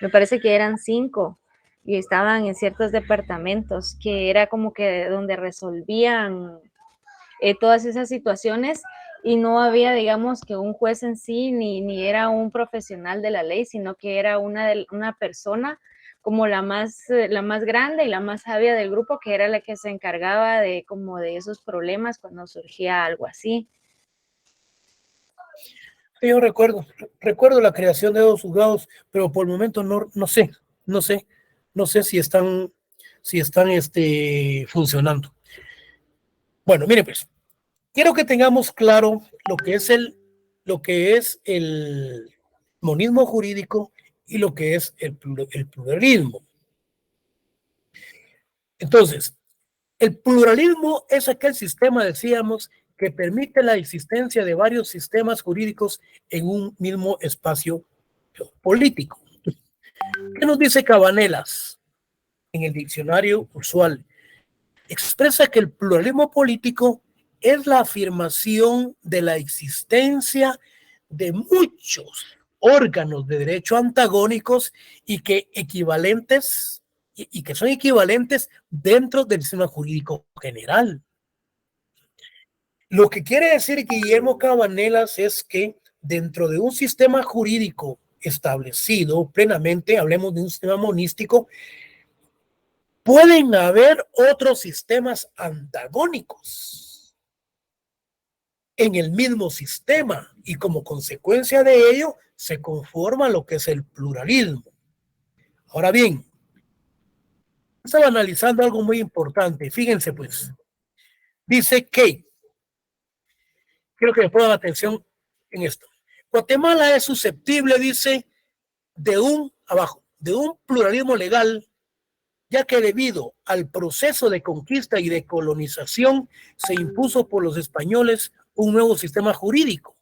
Me parece que eran 5 y estaban en ciertos departamentos, que era como que donde resolvían todas esas situaciones, y no había, digamos, que un juez en sí, ni era un profesional de la ley, sino que era una persona como la más grande y la más sabia del grupo, que era la que se encargaba de como de esos problemas cuando surgía algo así. Yo recuerdo la creación de dos juzgados, pero por el momento no sé si están funcionando. Bueno, mire pues, quiero que tengamos claro lo que es el monismo jurídico y lo que es el pluralismo. Entonces, el pluralismo es aquel sistema, decíamos, que permite la existencia de varios sistemas jurídicos en un mismo espacio político. ¿Qué nos dice Cabanelas en el diccionario usual? Expresa que el pluralismo político es la afirmación de la existencia de muchos órganos de derecho antagónicos y que son equivalentes dentro del sistema jurídico general. Lo que quiere decir Guillermo Cabanelas es que dentro de un sistema jurídico establecido plenamente, hablemos de un sistema monístico, pueden haber otros sistemas antagónicos en el mismo sistema y como consecuencia de ello se conforma lo que es el pluralismo. Ahora bien, estaba analizando algo muy importante. Fíjense pues, dice que, quiero que me pongan atención en esto. Guatemala es susceptible, dice, de un pluralismo legal, ya que debido al proceso de conquista y de colonización se impuso por los españoles un nuevo sistema jurídico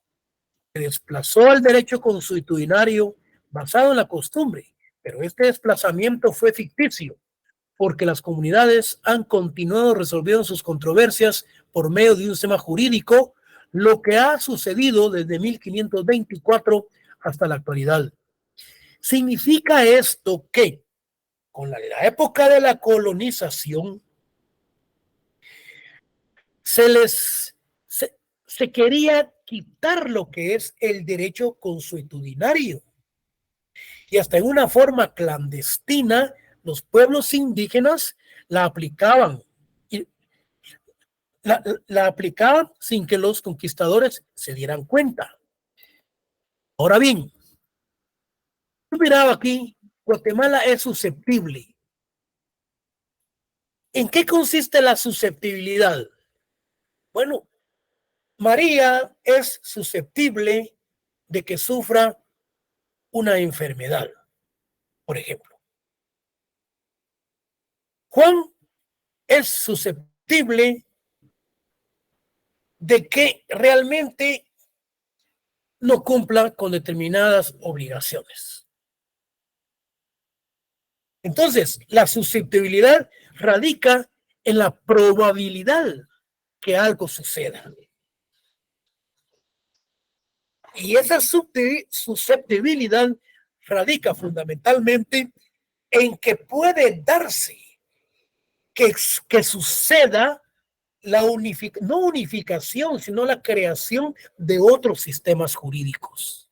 que desplazó al derecho consuetudinario basado en la costumbre, pero este desplazamiento fue ficticio porque las comunidades han continuado resolviendo sus controversias por medio de un sistema jurídico, lo que ha sucedido desde 1524 hasta la actualidad. ¿Significa esto que con la época de la colonización se quería quitar lo que es el derecho consuetudinario? Y hasta en una forma clandestina, los pueblos indígenas la aplicaban. Y la aplicaban sin que los conquistadores se dieran cuenta. Ahora bien, yo miraba aquí, Guatemala es susceptible. ¿En qué consiste la susceptibilidad? Bueno, María es susceptible de que sufra una enfermedad, por ejemplo. Juan es susceptible de que realmente no cumpla con determinadas obligaciones. Entonces, la susceptibilidad radica en la probabilidad que algo suceda. Y esa susceptibilidad radica fundamentalmente en que puede darse que suceda no unificación, sino la creación de otros sistemas jurídicos.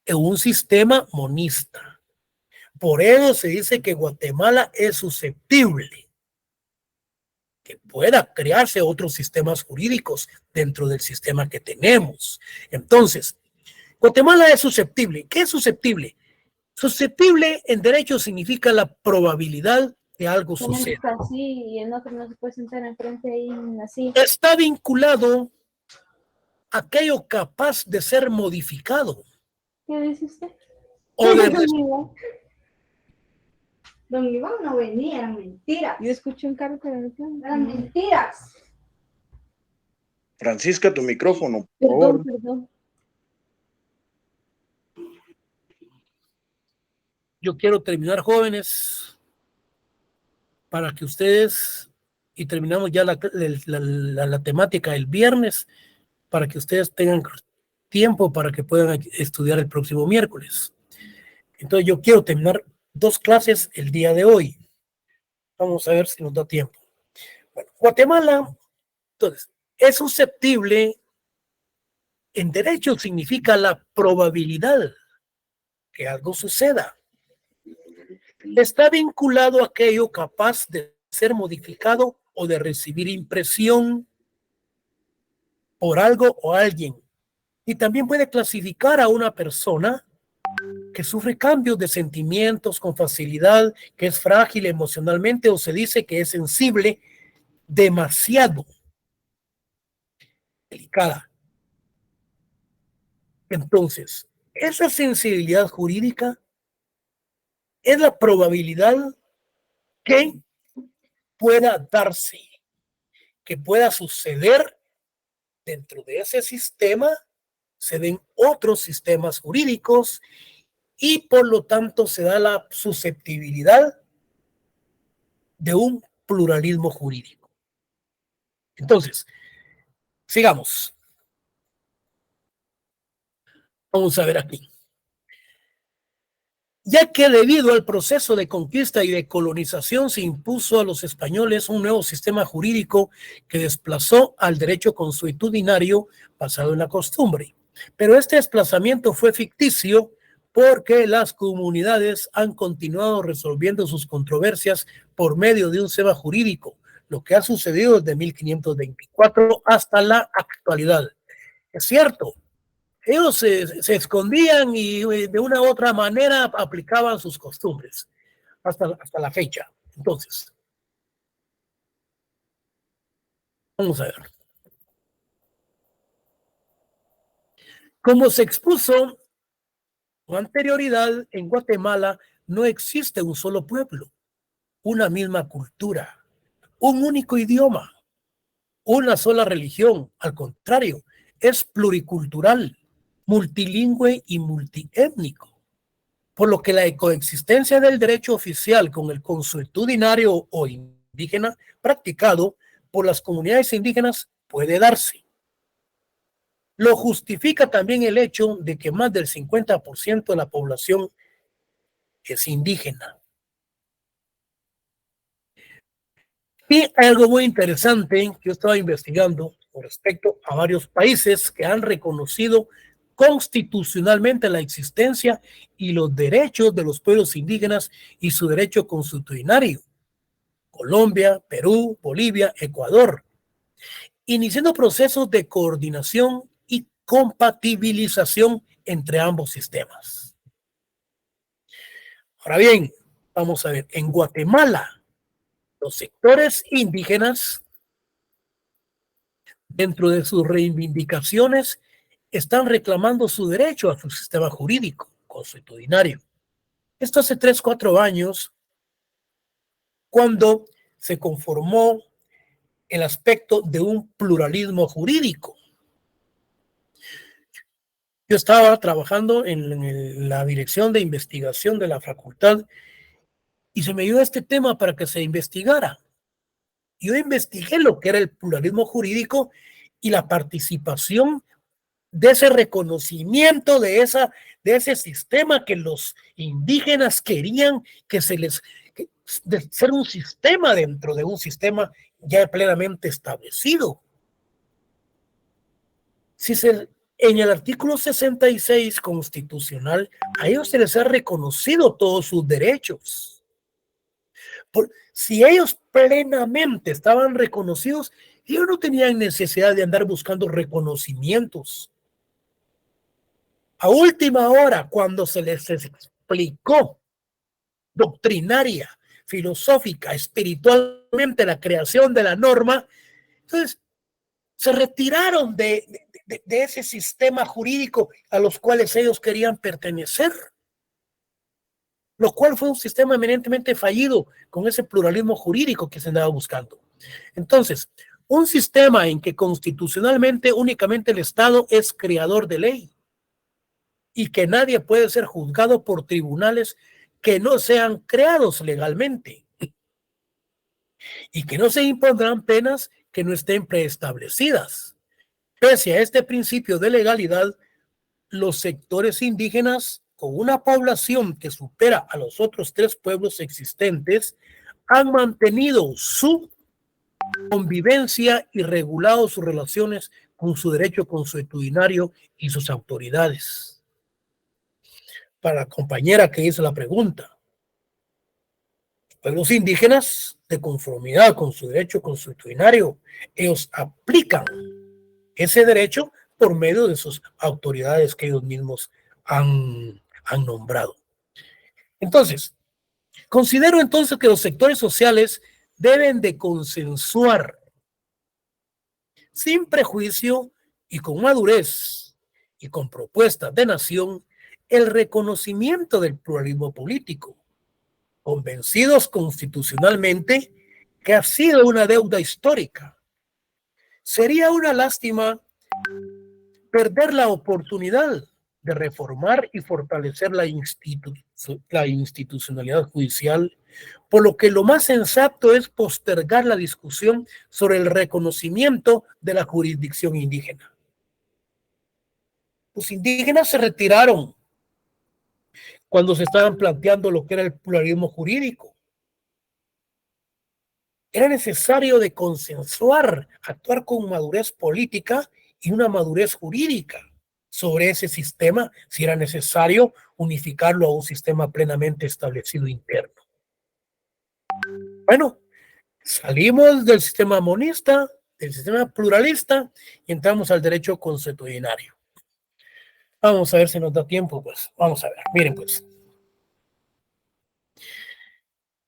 En un sistema monista. Por eso se dice que Guatemala es susceptible que pueda crearse otros sistemas jurídicos dentro del sistema que tenemos. Entonces, Guatemala es susceptible. ¿Qué es susceptible? Susceptible en derecho significa la probabilidad de algo suceda. Así, y el otro no se puede sentar enfrente ahí así. Está vinculado a aquello capaz de ser modificado. ¿Qué dice usted? O de Don Iván no venía, eran mentiras. Yo escuché un carro que eran mentiras. Francisca, tu micrófono, por favor. Perdón. Yo quiero terminar, jóvenes. para que ustedes, y terminamos ya la temática el viernes, para que ustedes tengan tiempo para que puedan estudiar el próximo miércoles. Entonces yo quiero terminar 2 clases el día de hoy. Vamos a ver si nos da tiempo. Bueno, Guatemala, entonces, es susceptible, en derecho significa la probabilidad que algo suceda. Está vinculado a aquello capaz de ser modificado o de recibir impresión por algo o alguien. Y también puede clasificar a una persona que sufre cambios de sentimientos con facilidad, que es frágil emocionalmente o se dice que es sensible, demasiado delicada. Entonces, esa sensibilidad jurídica es la probabilidad que pueda darse, que pueda suceder dentro de ese sistema, se den otros sistemas jurídicos y por lo tanto se da la susceptibilidad de un pluralismo jurídico. Entonces, sigamos. Vamos a ver aquí. Ya que debido al proceso de conquista y de colonización se impuso a los españoles un nuevo sistema jurídico que desplazó al derecho consuetudinario basado en la costumbre. Pero este desplazamiento fue ficticio porque las comunidades han continuado resolviendo sus controversias por medio de un sistema jurídico, lo que ha sucedido desde 1524 hasta la actualidad. Es cierto. Ellos se escondían y de una u otra manera aplicaban sus costumbres hasta la fecha. Entonces, vamos a ver. Como se expuso con anterioridad, en Guatemala no existe un solo pueblo, una misma cultura, un único idioma, una sola religión. Al contrario, es pluricultural, multilingüe y multiétnico. Por lo que la coexistencia del derecho oficial con el consuetudinario o indígena practicado por las comunidades indígenas puede darse. Lo justifica también el hecho de que más del 50% de la población es indígena. Y hay algo muy interesante que yo estaba investigando con respecto a varios países que han reconocido constitucionalmente la existencia y los derechos de los pueblos indígenas y su derecho consuetudinario. Colombia, Perú, Bolivia, Ecuador, iniciando procesos de coordinación y compatibilización entre ambos sistemas. Ahora bien, vamos a ver, en Guatemala, los sectores indígenas, dentro de sus reivindicaciones, están reclamando su derecho a su sistema jurídico consuetudinario. Esto hace 3, 4 años, cuando se conformó el aspecto de un pluralismo jurídico. Yo estaba trabajando en la dirección de investigación de la facultad y se me dio este tema para que se investigara. Yo investigué lo que era el pluralismo jurídico y la participación de ese reconocimiento de ese sistema que los indígenas querían que de ser un sistema dentro de un sistema ya plenamente establecido. En el artículo 66 constitucional, a ellos se les ha reconocido todos sus derechos. Si ellos plenamente estaban reconocidos, ellos no tenían necesidad de andar buscando reconocimientos. A última hora, cuando se les explicó doctrinaria, filosófica, espiritualmente la creación de la norma, entonces se retiraron de ese sistema jurídico a los cuales ellos querían pertenecer, lo cual fue un sistema eminentemente fallido con ese pluralismo jurídico que se andaba buscando. Entonces, un sistema en que constitucionalmente únicamente el Estado es creador de ley y que nadie puede ser juzgado por tribunales que no sean creados legalmente. y que no se impondrán penas que no estén preestablecidas. Pese a este principio de legalidad, los sectores indígenas, con una población que supera a los otros 3 pueblos existentes, han mantenido su convivencia y regulado sus relaciones con su derecho consuetudinario y sus autoridades. Para la compañera que hizo la pregunta, los pueblos indígenas, de conformidad con su derecho consuetudinario, ellos aplican ese derecho por medio de sus autoridades que ellos mismos han nombrado. Entonces, considero entonces que los sectores sociales deben de consensuar sin prejuicio y con madurez y con propuestas de nación el reconocimiento del pluralismo político, convencidos constitucionalmente que ha sido una deuda histórica. Sería una lástima perder la oportunidad de reformar y fortalecer la institucionalidad judicial, por lo que lo más sensato es postergar la discusión sobre el reconocimiento de la jurisdicción indígena. Los indígenas se retiraron cuando se estaban planteando lo que era el pluralismo jurídico. Era necesario de consensuar, actuar con madurez política y una madurez jurídica sobre ese sistema, si era necesario unificarlo a un sistema plenamente establecido interno. Bueno, salimos del sistema monista, del sistema pluralista y entramos al derecho consuetudinario. Vamos a ver si nos da tiempo, pues. Vamos a ver, miren pues.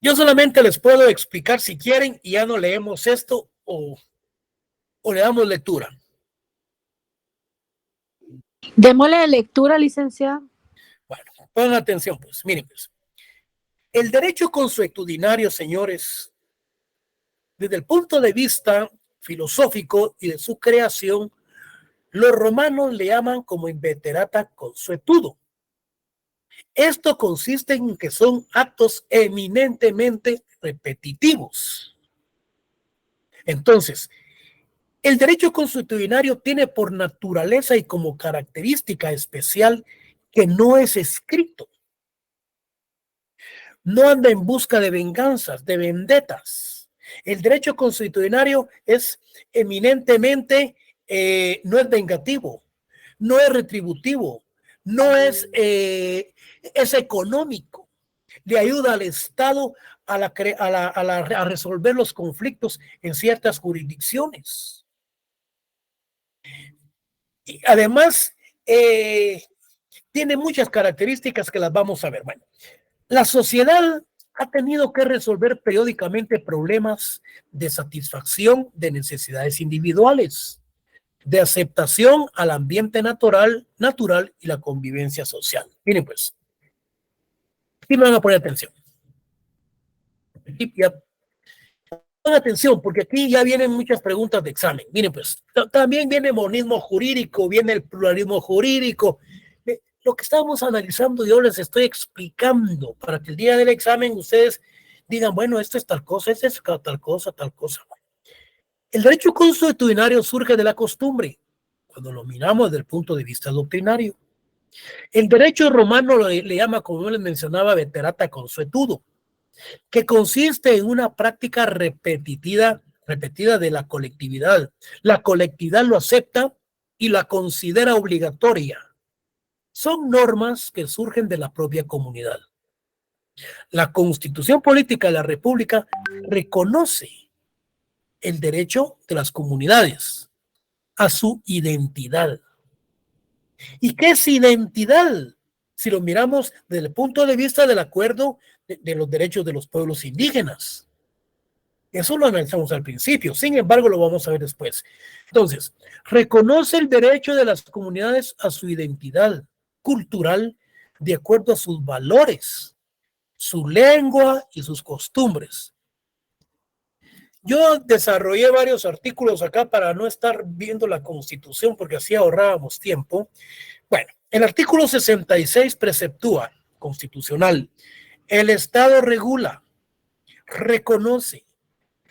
Yo solamente les puedo explicar si quieren y ya no leemos esto o le damos lectura. Démosle lectura, licenciada. Bueno, pongan atención, pues, miren, pues. El derecho consuetudinario, señores, desde el punto de vista filosófico y de su creación, los romanos le llaman como inveterata consuetudo. Esto consiste en que son actos eminentemente repetitivos. Entonces, el derecho consuetudinario tiene por naturaleza y como característica especial que no es escrito. No anda en busca de venganzas, de vendetas. El derecho consuetudinario es eminentemente, no es vengativo, no es retributivo, no es económico. Le ayuda al Estado a resolver los conflictos en ciertas jurisdicciones. Y además, tiene muchas características que las vamos a ver. Bueno, la sociedad ha tenido que resolver periódicamente problemas de satisfacción de necesidades individuales, de aceptación al ambiente natural y la convivencia social. Miren pues, aquí me van a poner atención. Pongan atención, porque aquí ya vienen muchas preguntas de examen. Miren pues, también viene el monismo jurídico, viene el pluralismo jurídico. Lo que estamos analizando yo les estoy explicando para que el día del examen ustedes digan, bueno, esto es tal cosa, esto es tal cosa, tal cosa. El derecho consuetudinario surge de la costumbre, cuando lo miramos desde el punto de vista doctrinario. El derecho romano le llama, como yo les mencionaba, veterata consuetudo, que consiste en una práctica repetida de la colectividad. La colectividad lo acepta y la considera obligatoria. Son normas que surgen de la propia comunidad. La Constitución Política de la República reconoce el derecho de las comunidades a su identidad. ¿Y qué es identidad? Si lo miramos desde el punto de vista del acuerdo de los derechos de los pueblos indígenas. Eso lo analizamos al principio, sin embargo lo vamos a ver después. Entonces, reconoce el derecho de las comunidades a su identidad cultural de acuerdo a sus valores, su lengua y sus costumbres. Yo desarrollé varios artículos acá para no estar viendo la Constitución porque así ahorrábamos tiempo. Bueno, el artículo 66 preceptúa constitucional. El Estado regula, reconoce,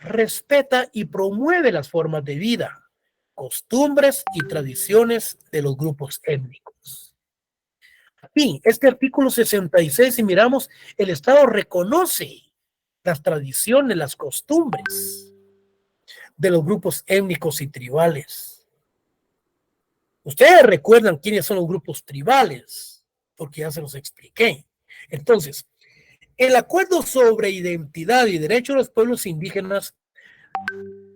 respeta y promueve las formas de vida, costumbres y tradiciones de los grupos étnicos. Aquí, este artículo 66, si miramos, el Estado reconoce las tradiciones, las costumbres de los grupos étnicos y tribales. Ustedes recuerdan quiénes son los grupos tribales, porque ya se los expliqué. Entonces, el Acuerdo sobre Identidad y Derechos de los Pueblos Indígenas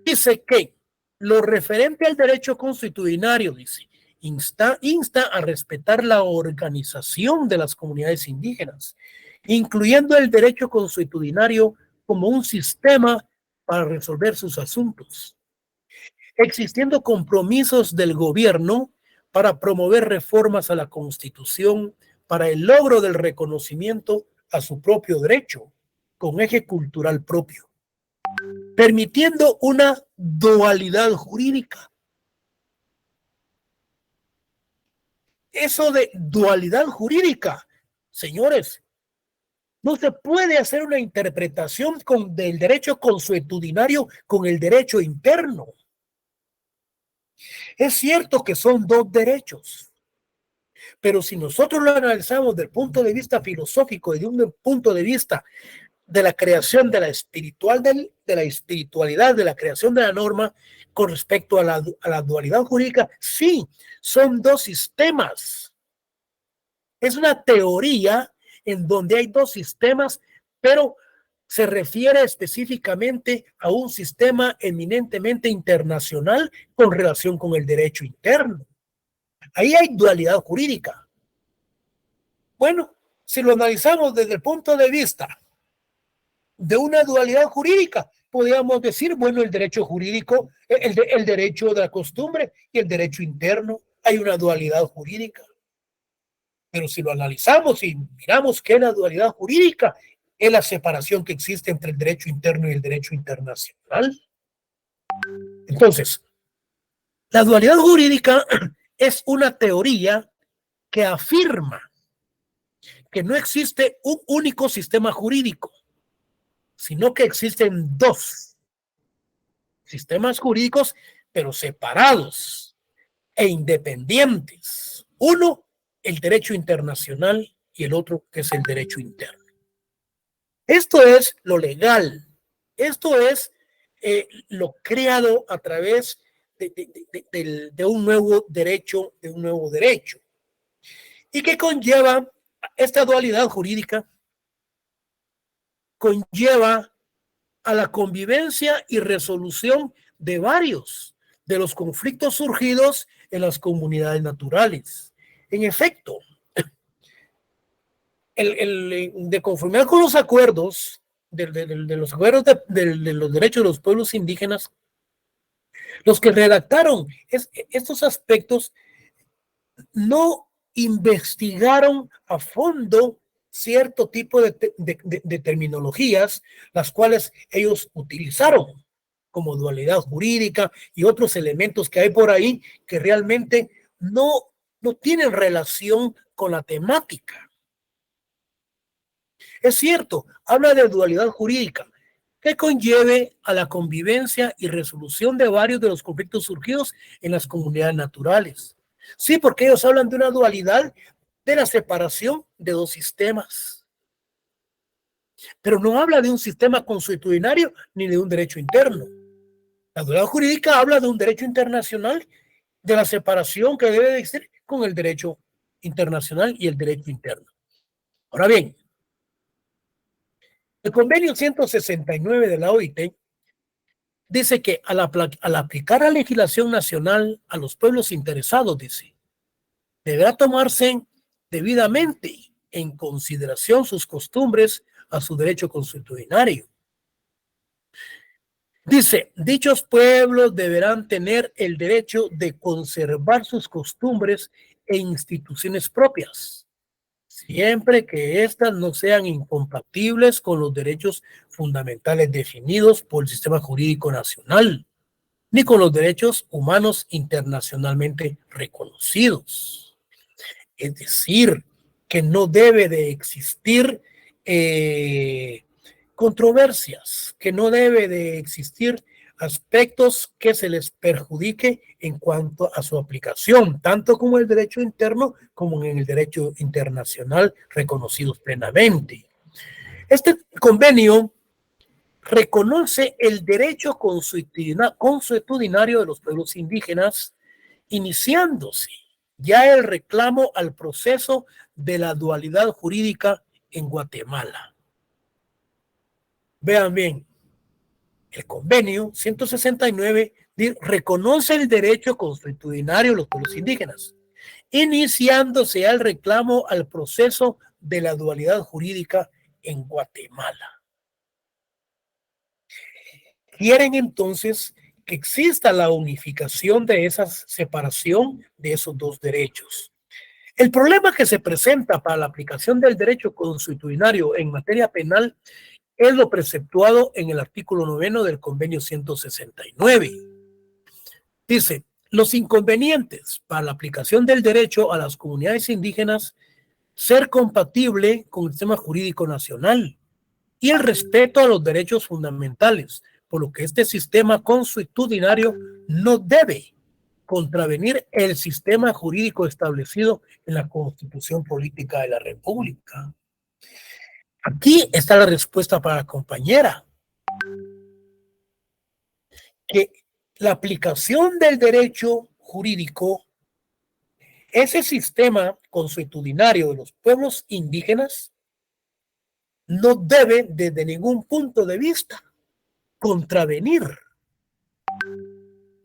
dice que lo referente al derecho consuetudinario, dice, insta a respetar la organización de las comunidades indígenas, incluyendo el derecho consuetudinario como un sistema para resolver sus asuntos, existiendo compromisos del gobierno para promover reformas a la Constitución para el logro del reconocimiento a su propio derecho, con eje cultural propio, permitiendo una dualidad jurídica. Eso de dualidad jurídica, señores, no se puede hacer una interpretación del derecho consuetudinario con el derecho interno. Es cierto que son dos derechos, pero si nosotros lo analizamos desde el punto de vista filosófico y de un punto de vista de la creación de la espiritualidad, de la creación de la norma con respecto a la dualidad jurídica, sí, son dos sistemas. Es una teoría en donde hay dos sistemas, pero se refiere específicamente a un sistema eminentemente internacional con relación con el derecho interno. Ahí hay dualidad jurídica. Bueno, si lo analizamos desde el punto de vista de una dualidad jurídica, podríamos decir, bueno, el derecho jurídico, el derecho de la costumbre y el derecho interno, hay una dualidad jurídica. Pero si lo analizamos y miramos qué es la dualidad jurídica, es la separación que existe entre el derecho interno y el derecho internacional. Entonces, la dualidad jurídica es una teoría que afirma que no existe un único sistema jurídico, sino que existen dos sistemas jurídicos, pero separados e independientes. Uno, el derecho internacional, y el otro, que es el derecho interno. Esto es lo legal. Esto es lo creado a través de un nuevo derecho, y que conlleva esta dualidad jurídica, conlleva a la convivencia y resolución de varios de los conflictos surgidos en las comunidades naturales. En efecto, de conformidad con los acuerdos de los derechos de los pueblos indígenas, los que redactaron estos aspectos no investigaron a fondo cierto tipo de terminologías, las cuales ellos utilizaron como dualidad jurídica y otros elementos que hay por ahí que realmente no tienen relación con la temática. Es cierto, habla de dualidad jurídica que conlleve a la convivencia y resolución de varios de los conflictos surgidos en las comunidades naturales. Sí, porque ellos hablan de una dualidad de la separación de dos sistemas. Pero no habla de un sistema consuetudinario ni de un derecho interno. La dualidad jurídica habla de un derecho internacional, de la separación que debe de existir con el derecho internacional y el derecho interno. Ahora bien, el convenio 169 de la OIT dice que al aplicar la legislación nacional a los pueblos interesados, dice, deberá tomarse debidamente en consideración sus costumbres a su derecho consuetudinario. Dice, dichos pueblos deberán tener el derecho de conservar sus costumbres e instituciones propias, siempre que éstas no sean incompatibles con los derechos fundamentales definidos por el sistema jurídico nacional, ni con los derechos humanos internacionalmente reconocidos. Es decir, que no debe de existir controversias, que no debe de existir aspectos que se les perjudique en cuanto a su aplicación, tanto como el derecho interno como en el derecho internacional reconocidos plenamente. Este convenio reconoce el derecho consuetudinario de los pueblos indígenas, iniciándose ya el reclamo al proceso de la dualidad jurídica en Guatemala. Vean bien, el convenio 169 reconoce el derecho consuetudinario de los pueblos indígenas, iniciándose ya el reclamo al proceso de la dualidad jurídica en Guatemala. Quieren entonces que exista la unificación de esa separación de esos dos derechos. El problema que se presenta para la aplicación del derecho consuetudinario en materia penal es lo preceptuado en el artículo 9 del convenio 169. Dice, los inconvenientes para la aplicación del derecho a las comunidades indígenas ser compatible con el sistema jurídico nacional y el respeto a los derechos fundamentales, por lo que este sistema consuetudinario no debe contravenir el sistema jurídico establecido en la Constitución Política de la República. Aquí está la respuesta para la compañera. Que la aplicación del derecho jurídico, ese sistema consuetudinario de los pueblos indígenas, no debe desde ningún punto de vista contravenir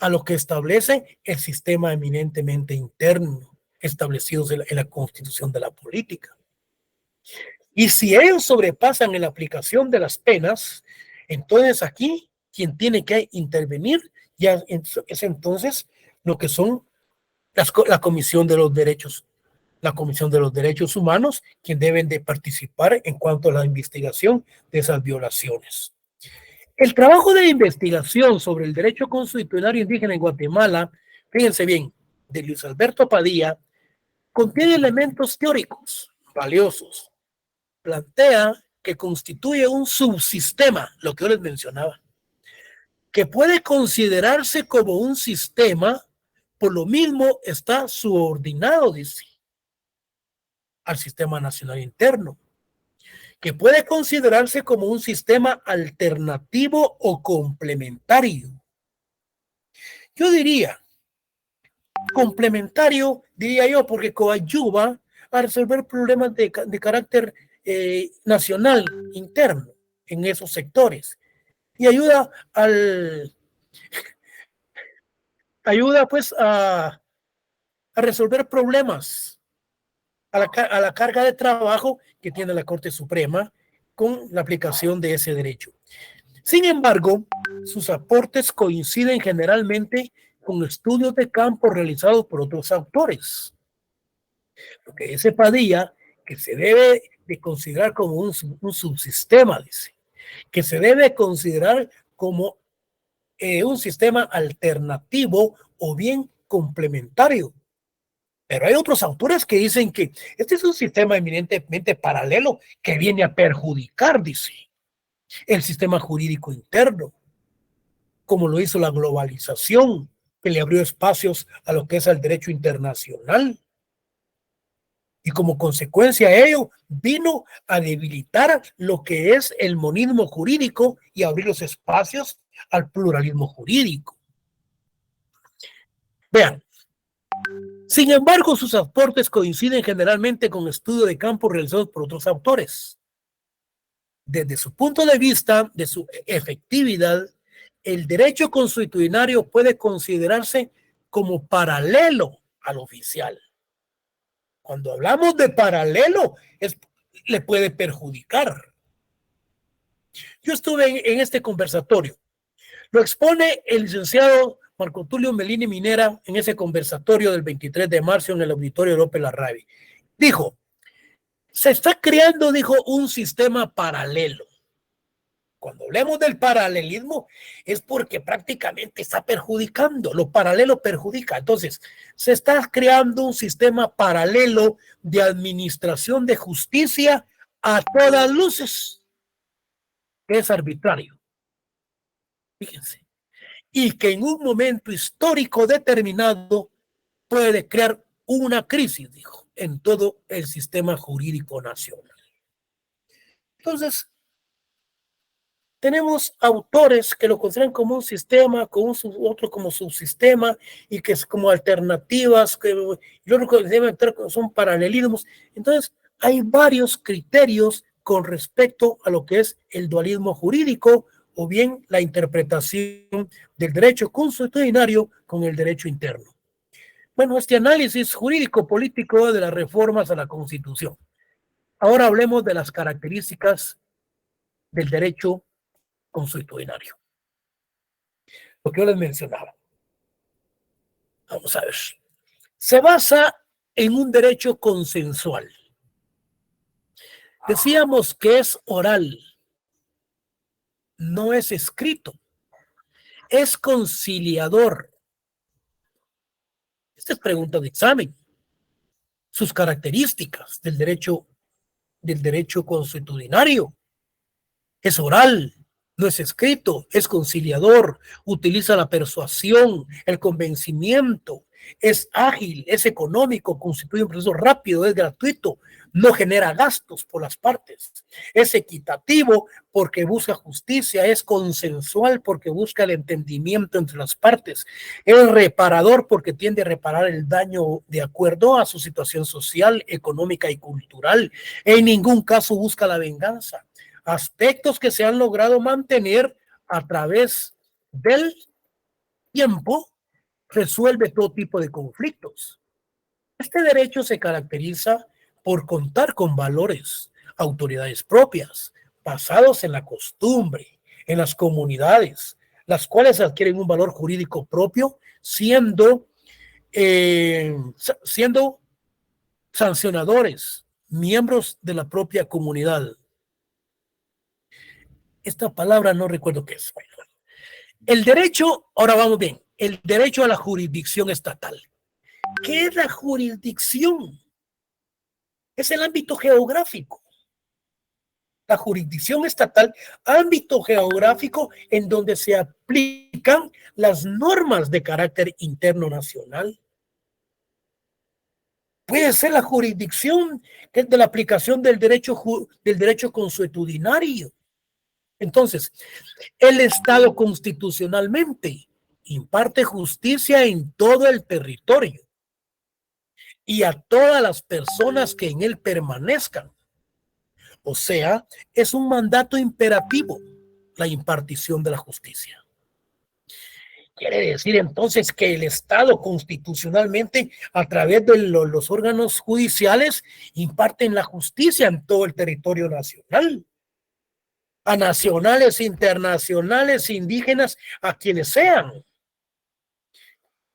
a lo que establece el sistema eminentemente interno establecido en la Constitución de la política. Y si ellos sobrepasan en la aplicación de las penas, entonces aquí quien tiene que intervenir ya es entonces lo que son la Comisión de los Derechos, la Comisión de los Derechos Humanos, quien deben de participar en cuanto a la investigación de esas violaciones. El trabajo de investigación sobre el derecho consuetudinario indígena en Guatemala, fíjense bien, de Luis Alberto Padilla, contiene elementos teóricos valiosos. Plantea que constituye un subsistema, lo que yo les mencionaba, que puede considerarse como un sistema, por lo mismo está subordinado, dice, al sistema nacional interno, que puede considerarse como un sistema alternativo o complementario. Yo diría, complementario, diría yo, porque coadyuva a resolver problemas de carácter nacional, interno, en esos sectores. Y ayuda pues a resolver problemas, a la carga de trabajo que tiene la Corte Suprema con la aplicación de ese derecho. Sin embargo, sus aportes coinciden generalmente con estudios de campo realizados por otros autores. Lo que dice Padilla, que se debe de considerar como un subsistema, dice, que se debe considerar como un sistema alternativo o bien complementario. Pero hay otros autores que dicen que este es un sistema eminentemente paralelo que viene a perjudicar, dice, el sistema jurídico interno, como lo hizo la globalización, que le abrió espacios a lo que es el derecho internacional. Y como consecuencia de ello, vino a debilitar lo que es el monismo jurídico y abrir los espacios al pluralismo jurídico. Vean, sin embargo, sus aportes coinciden generalmente con estudios de campo realizados por otros autores. Desde su punto de vista de su efectividad, el derecho consuetudinario puede considerarse como paralelo al oficial. Cuando hablamos de paralelo, le puede perjudicar. Yo estuve en este conversatorio. Lo expone el licenciado Marco Tulio Melini Minera en ese conversatorio del 23 de marzo en el auditorio de López Larrabe. Dijo, se está creando, dijo, un sistema paralelo. Cuando hablemos del paralelismo es porque prácticamente está perjudicando, lo paralelo perjudica. Entonces, se está creando un sistema paralelo de administración de justicia a todas luces. que es arbitrario. Fíjense. Y que en un momento histórico determinado puede crear una crisis, dijo, en todo el sistema jurídico nacional. Entonces, tenemos autores que lo consideran como un sistema, como otro como subsistema, y que es como alternativas, que yo creo que deben entrar, son paralelismos. Entonces, hay varios criterios con respecto a lo que es el dualismo jurídico o bien la interpretación del derecho consuetudinario con el derecho interno. Bueno, este análisis jurídico-político de las reformas a la Constitución. Ahora hablemos de las características del derecho consuetudinario. Lo que yo les mencionaba. Vamos a ver. Se basa en un derecho consensual. Decíamos que es oral, no es escrito, es conciliador. Esta es pregunta de examen. Sus características del derecho consuetudinario. Es oral, no es escrito, es conciliador, utiliza la persuasión, el convencimiento, es ágil, es económico, constituye un proceso rápido, es gratuito, no genera gastos por las partes, es equitativo porque busca justicia, es consensual porque busca el entendimiento entre las partes, es reparador porque tiende a reparar el daño de acuerdo a su situación social, económica y cultural. En ningún caso busca la venganza. Aspectos que se han logrado mantener a través del tiempo, resuelve todo tipo de conflictos. Este derecho se caracteriza por contar con valores, autoridades propias, basados en la costumbre, en las comunidades, las cuales adquieren un valor jurídico propio, siendo sancionadores, miembros de la propia comunidad. Esta palabra no recuerdo qué es. El derecho, ahora vamos bien, el derecho a la jurisdicción estatal. ¿Qué es la jurisdicción? Es el ámbito geográfico. La jurisdicción estatal, ámbito geográfico en donde se aplican las normas de carácter interno nacional. Puede ser la jurisdicción que es de la aplicación del derecho consuetudinario. Entonces, el Estado constitucionalmente imparte justicia en todo el territorio y a todas las personas que en él permanezcan. O sea, es un mandato imperativo la impartición de la justicia. Quiere decir entonces que el Estado constitucionalmente, a través de los órganos judiciales, imparten la justicia en todo el territorio nacional. A nacionales, internacionales, indígenas, a quienes sean.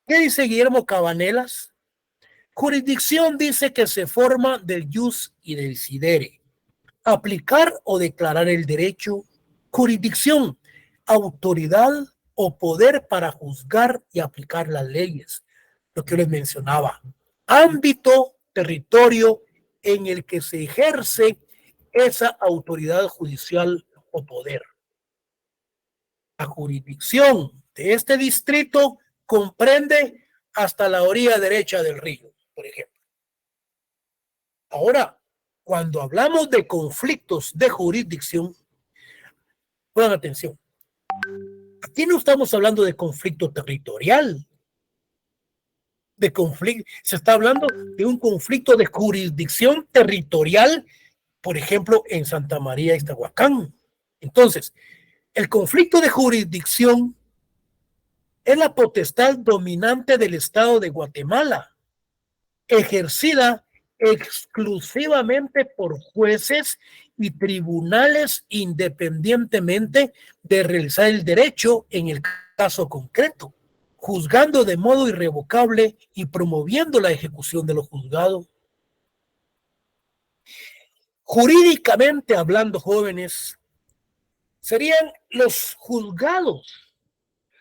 ¿Qué dice Guillermo Cabanelas? Jurisdicción dice que se forma del jus y del sidere. Aplicar o declarar el derecho. Jurisdicción, autoridad o poder para juzgar y aplicar las leyes. Lo que yo les mencionaba. Ámbito, territorio en el que se ejerce esa autoridad judicial o poder. La jurisdicción de este distrito comprende hasta la orilla derecha del río, por ejemplo. Ahora, cuando hablamos de conflictos de jurisdicción, pongan atención. Aquí no estamos hablando de conflicto territorial. Se está hablando de un conflicto de jurisdicción territorial, por ejemplo, en Santa María, Ixtahuacán. Entonces, el conflicto de jurisdicción es la potestad dominante del Estado de Guatemala, ejercida exclusivamente por jueces y tribunales independientemente de realizar el derecho en el caso concreto, juzgando de modo irrevocable y promoviendo la ejecución de lo juzgado. Jurídicamente hablando, jóvenes, serían los juzgados,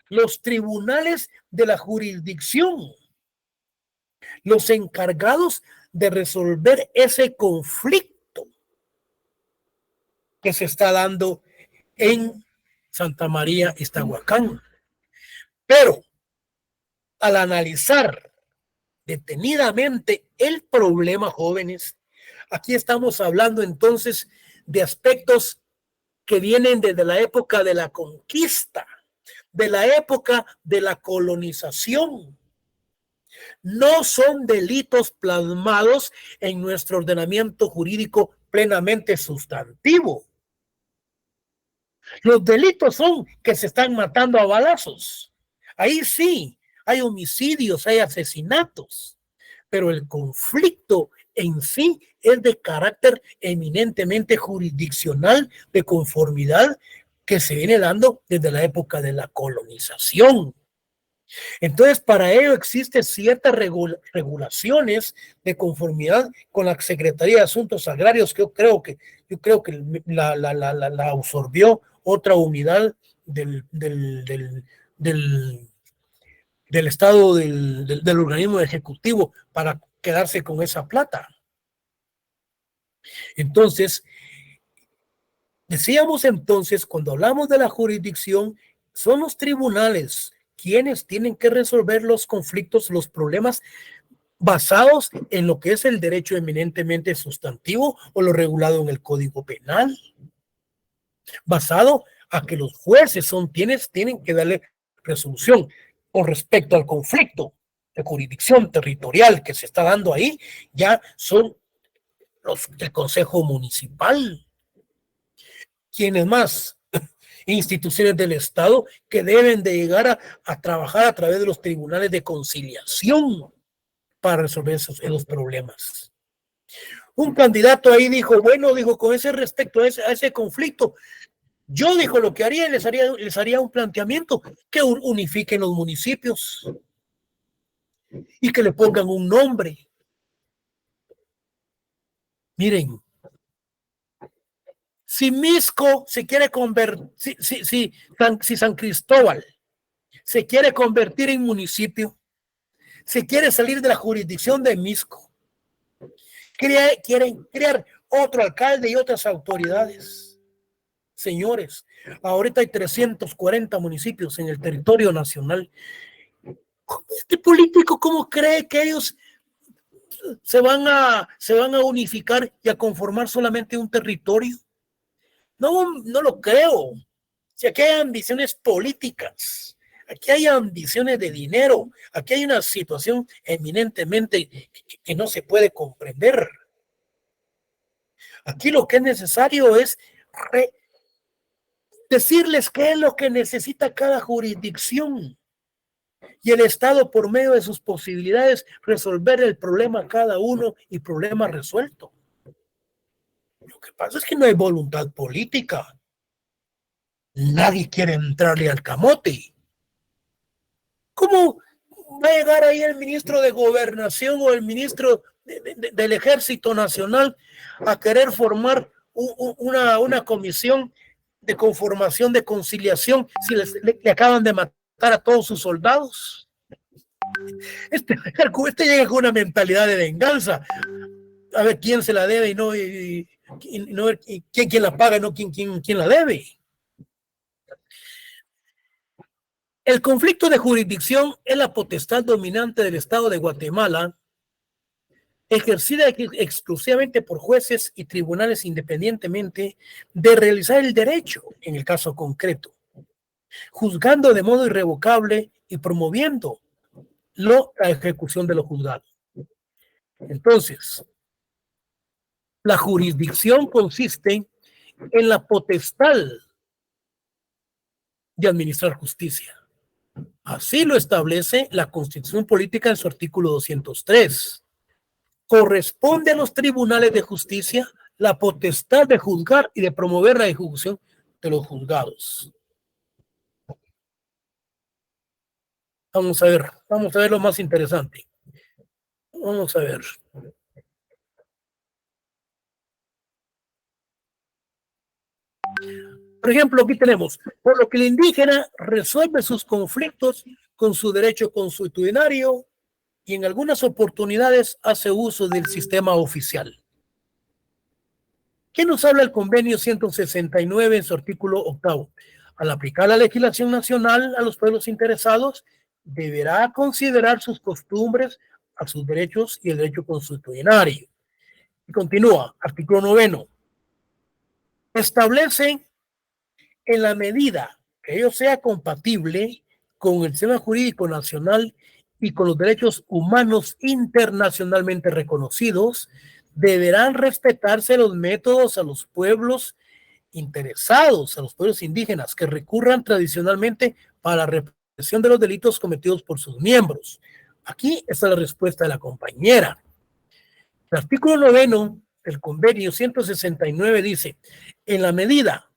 los tribunales de la jurisdicción, los encargados de resolver ese conflicto que se está dando en Santa María, Iztahuacán. Pero al analizar detenidamente el problema, jóvenes, aquí estamos hablando entonces de aspectos que vienen desde la época de la conquista, de la época de la colonización. No son delitos plasmados en nuestro ordenamiento jurídico plenamente sustantivo. Los delitos son que se están matando a balazos. Ahí sí, hay homicidios, hay asesinatos, pero el conflicto en sí es de carácter eminentemente jurisdiccional, de conformidad que se viene dando desde la época de la colonización. Entonces, para ello existen ciertas regulaciones de conformidad con la Secretaría de Asuntos Agrarios, que yo creo que la absorbió otra unidad del Estado, del organismo ejecutivo, para quedarse con esa plata. Entonces, decíamos entonces, cuando hablamos de la jurisdicción, son los tribunales quienes tienen que resolver los conflictos, los problemas basados en lo que es el derecho eminentemente sustantivo o lo regulado en el Código Penal, basado a que los jueces son quienes tienen que darle resolución con respecto al conflicto de jurisdicción territorial que se está dando ahí. Ya son el Consejo Municipal, quienes más, instituciones del Estado que deben de llegar a trabajar a través de los tribunales de conciliación para resolver esos problemas. Un candidato ahí dijo, bueno, dijo, con ese respecto a ese conflicto, yo, dijo, lo que haría, les haría un planteamiento, que unifiquen los municipios y que le pongan un nombre. Miren, si Misco se quiere convertir, si San Cristóbal se quiere convertir en municipio, se quiere salir de la jurisdicción de Misco, quieren crear otro alcalde y otras autoridades. Señores, ahorita hay 340 municipios en el territorio nacional. Este político, ¿cómo cree que ellos se van a unificar y a conformar solamente un territorio? No lo creo. Si aquí hay ambiciones políticas, aquí hay ambiciones de dinero, aquí hay una situación eminentemente que no se puede comprender. Aquí lo que es necesario es decirles qué es lo que necesita cada jurisdicción y el Estado, por medio de sus posibilidades, resolver el problema a cada uno y problema resuelto. Lo que pasa es que no hay voluntad política. Nadie quiere entrarle al camote. ¿Cómo va a llegar ahí el ministro de Gobernación o el ministro del Ejército Nacional a querer formar una comisión de conformación, de conciliación, si le acaban de matar a todos sus soldados? Este llega con una mentalidad de venganza, a ver quién se la debe y quién la paga y no quién la debe. El conflicto de jurisdicción es la potestad dominante del Estado de Guatemala, ejercida exclusivamente por jueces y tribunales independientemente de realizar el derecho en el caso concreto, juzgando de modo irrevocable y promoviendo la ejecución de lo juzgado. Entonces, la jurisdicción consiste en la potestad de administrar justicia. Así lo establece la Constitución Política en su artículo 203. Corresponde a los tribunales de justicia la potestad de juzgar y de promover la ejecución de los juzgados. Vamos a ver lo más interesante. Vamos a ver. Por ejemplo, aquí tenemos, por lo que el indígena resuelve sus conflictos con su derecho consuetudinario y en algunas oportunidades hace uso del sistema oficial. ¿Qué nos habla el convenio 169 en su artículo 8? Al aplicar la legislación nacional a los pueblos interesados, deberá considerar sus costumbres, a sus derechos y el derecho consuetudinario. Y continúa, artículo 9. Establece, en la medida que ello sea compatible con el sistema jurídico nacional y con los derechos humanos internacionalmente reconocidos, deberán respetarse los métodos a los pueblos interesados, a los pueblos indígenas que recurran tradicionalmente para la represión de los delitos cometidos por sus miembros. Aquí está la respuesta de la compañera. El artículo 9 del convenio 169 dice, en la medida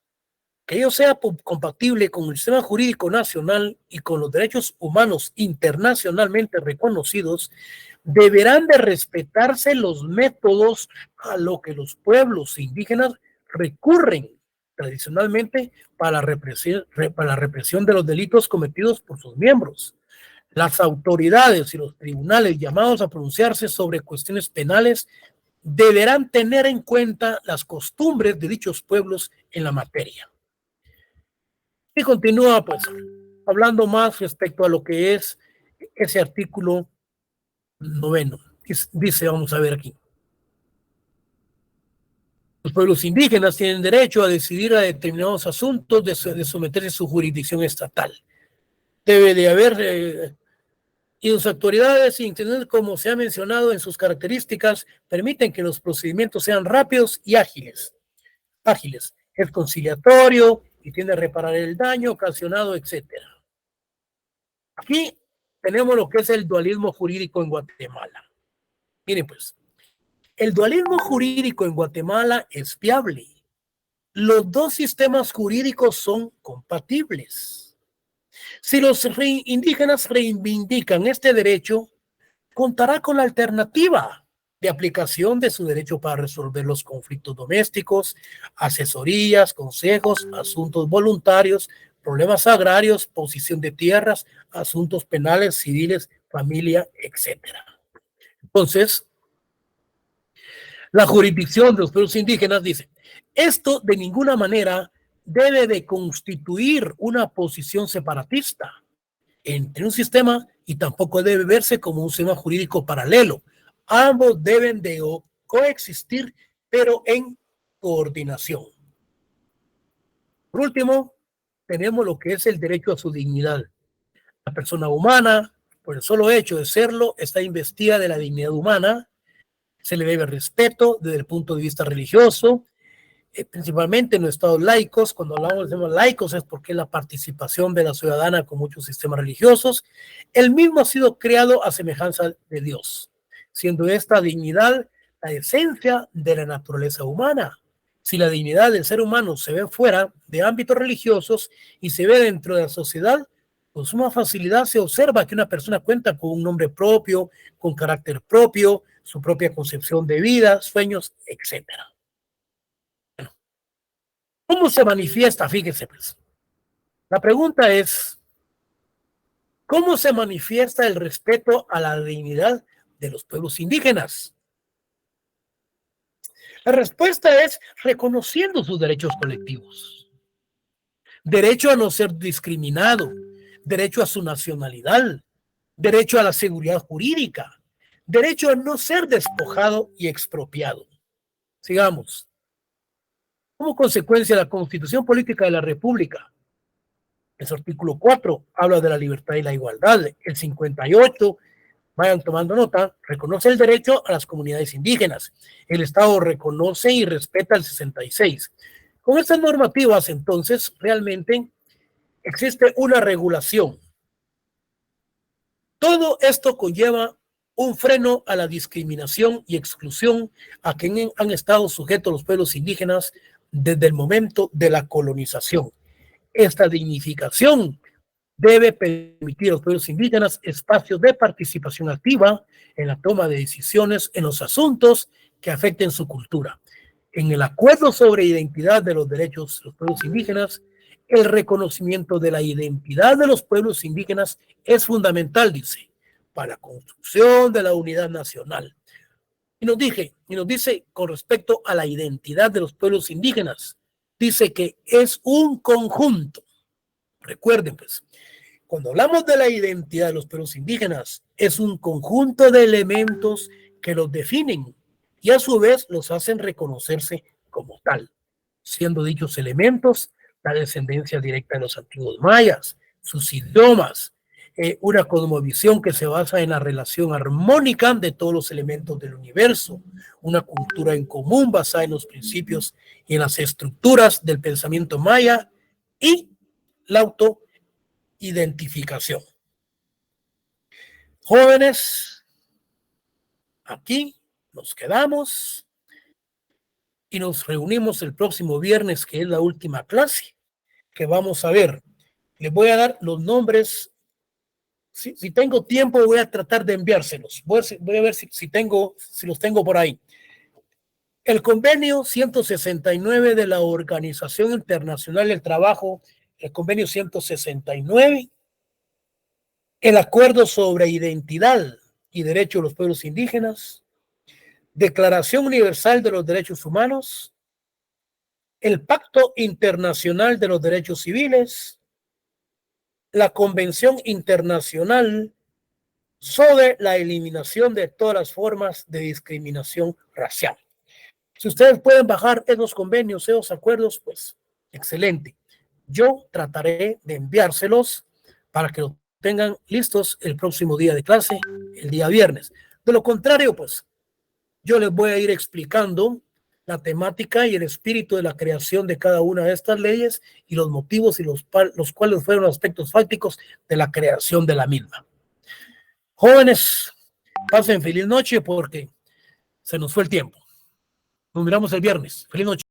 que ello sea compatible con el sistema jurídico nacional y con los derechos humanos internacionalmente reconocidos, deberán de respetarse los métodos a los que los pueblos indígenas recurren tradicionalmente para la represión de los delitos cometidos por sus miembros. Las autoridades y los tribunales llamados a pronunciarse sobre cuestiones penales deberán tener en cuenta las costumbres de dichos pueblos en la materia. Y continúa, pues, hablando más respecto a lo que es ese artículo 9. Dice, vamos a ver aquí. Los pueblos indígenas tienen derecho a decidir a determinados asuntos de someterse a su jurisdicción estatal. Debe de haber y sus autoridades, como se ha mencionado en sus características, permiten que los procedimientos sean rápidos y ágiles. Es conciliatorio y tiende a reparar el daño ocasionado, etc. Aquí tenemos lo que es el dualismo jurídico en Guatemala. Miren, pues, el dualismo jurídico en Guatemala es viable. Los dos sistemas jurídicos son compatibles. Si los indígenas reivindican este derecho, contará con la alternativa de aplicación de su derecho para resolver los conflictos domésticos, asesorías, consejos, asuntos voluntarios, problemas agrarios, posesión de tierras, asuntos penales, civiles, familia, etc. Entonces, la jurisdicción de los pueblos indígenas dice, esto de ninguna manera debe de constituir una posición separatista entre un sistema y tampoco debe verse como un sistema jurídico paralelo. Ambos deben de coexistir, pero en coordinación. Por último, tenemos lo que es el derecho a su dignidad. La persona humana, por el solo hecho de serlo, está investida de la dignidad humana. Se le debe respeto desde el punto de vista religioso, principalmente en los estados laicos. Cuando hablamos de laicos es porque es la participación de la ciudadana con muchos sistemas religiosos. El mismo ha sido creado a semejanza de Dios, siendo esta dignidad la esencia de la naturaleza humana. Si la dignidad del ser humano se ve fuera de ámbitos religiosos y se ve dentro de la sociedad, con suma facilidad se observa que una persona cuenta con un nombre propio, con carácter propio, su propia concepción de vida, sueños, etc. ¿Cómo se manifiesta? Fíjense, pues. La pregunta es, ¿cómo se manifiesta el respeto a la dignidad de los pueblos indígenas? La respuesta es reconociendo sus derechos colectivos. Derecho a no ser discriminado, derecho a su nacionalidad, derecho a la seguridad jurídica, derecho a no ser despojado y expropiado. Sigamos. Como consecuencia, la Constitución Política de la República, en su artículo 4, habla de la libertad y la igualdad. El 58, vayan tomando nota, reconoce el derecho a las comunidades indígenas. El Estado reconoce y respeta el 66. Con estas normativas, entonces, realmente existe una regulación. Todo esto conlleva un freno a la discriminación y exclusión a quien han estado sujetos los pueblos indígenas desde el momento de la colonización. Esta dignificación debe permitir a los pueblos indígenas espacios de participación activa en la toma de decisiones en los asuntos que afecten su cultura. En el acuerdo sobre identidad de los derechos de los pueblos indígenas, el reconocimiento de la identidad de los pueblos indígenas es fundamental, dice, para la construcción de la unidad nacional. Y nos dice con respecto a la identidad de los pueblos indígenas, dice que es un conjunto. Recuerden, pues, cuando hablamos de la identidad de los pueblos indígenas, es un conjunto de elementos que los definen y a su vez los hacen reconocerse como tal, siendo dichos elementos la descendencia directa de los antiguos mayas, sus idiomas, una cosmovisión que se basa en la relación armónica de todos los elementos del universo, una cultura en común basada en los principios y en las estructuras del pensamiento maya y la autoidentificación. Jóvenes, aquí nos quedamos y nos reunimos el próximo viernes, que es la última clase que vamos a ver. Les voy a dar los nombres. Si tengo tiempo, voy a tratar de enviárselos. Voy a ver si los tengo por ahí. El convenio 169 de la Organización Internacional del Trabajo, el convenio 169, el Acuerdo sobre Identidad y Derechos de los Pueblos Indígenas, Declaración Universal de los Derechos Humanos, el Pacto Internacional de los Derechos Civiles, la Convención Internacional sobre la eliminación de todas las formas de discriminación racial. Si ustedes pueden bajar esos convenios, esos acuerdos, pues excelente. Yo trataré de enviárselos para que lo tengan listos el próximo día de clase, el día viernes. De lo contrario, pues yo les voy a ir explicando la temática y el espíritu de la creación de cada una de estas leyes y los motivos y los cuales fueron los aspectos fácticos de la creación de la misma. Jóvenes, pasen feliz noche porque se nos fue el tiempo. Nos miramos el viernes. Feliz noche.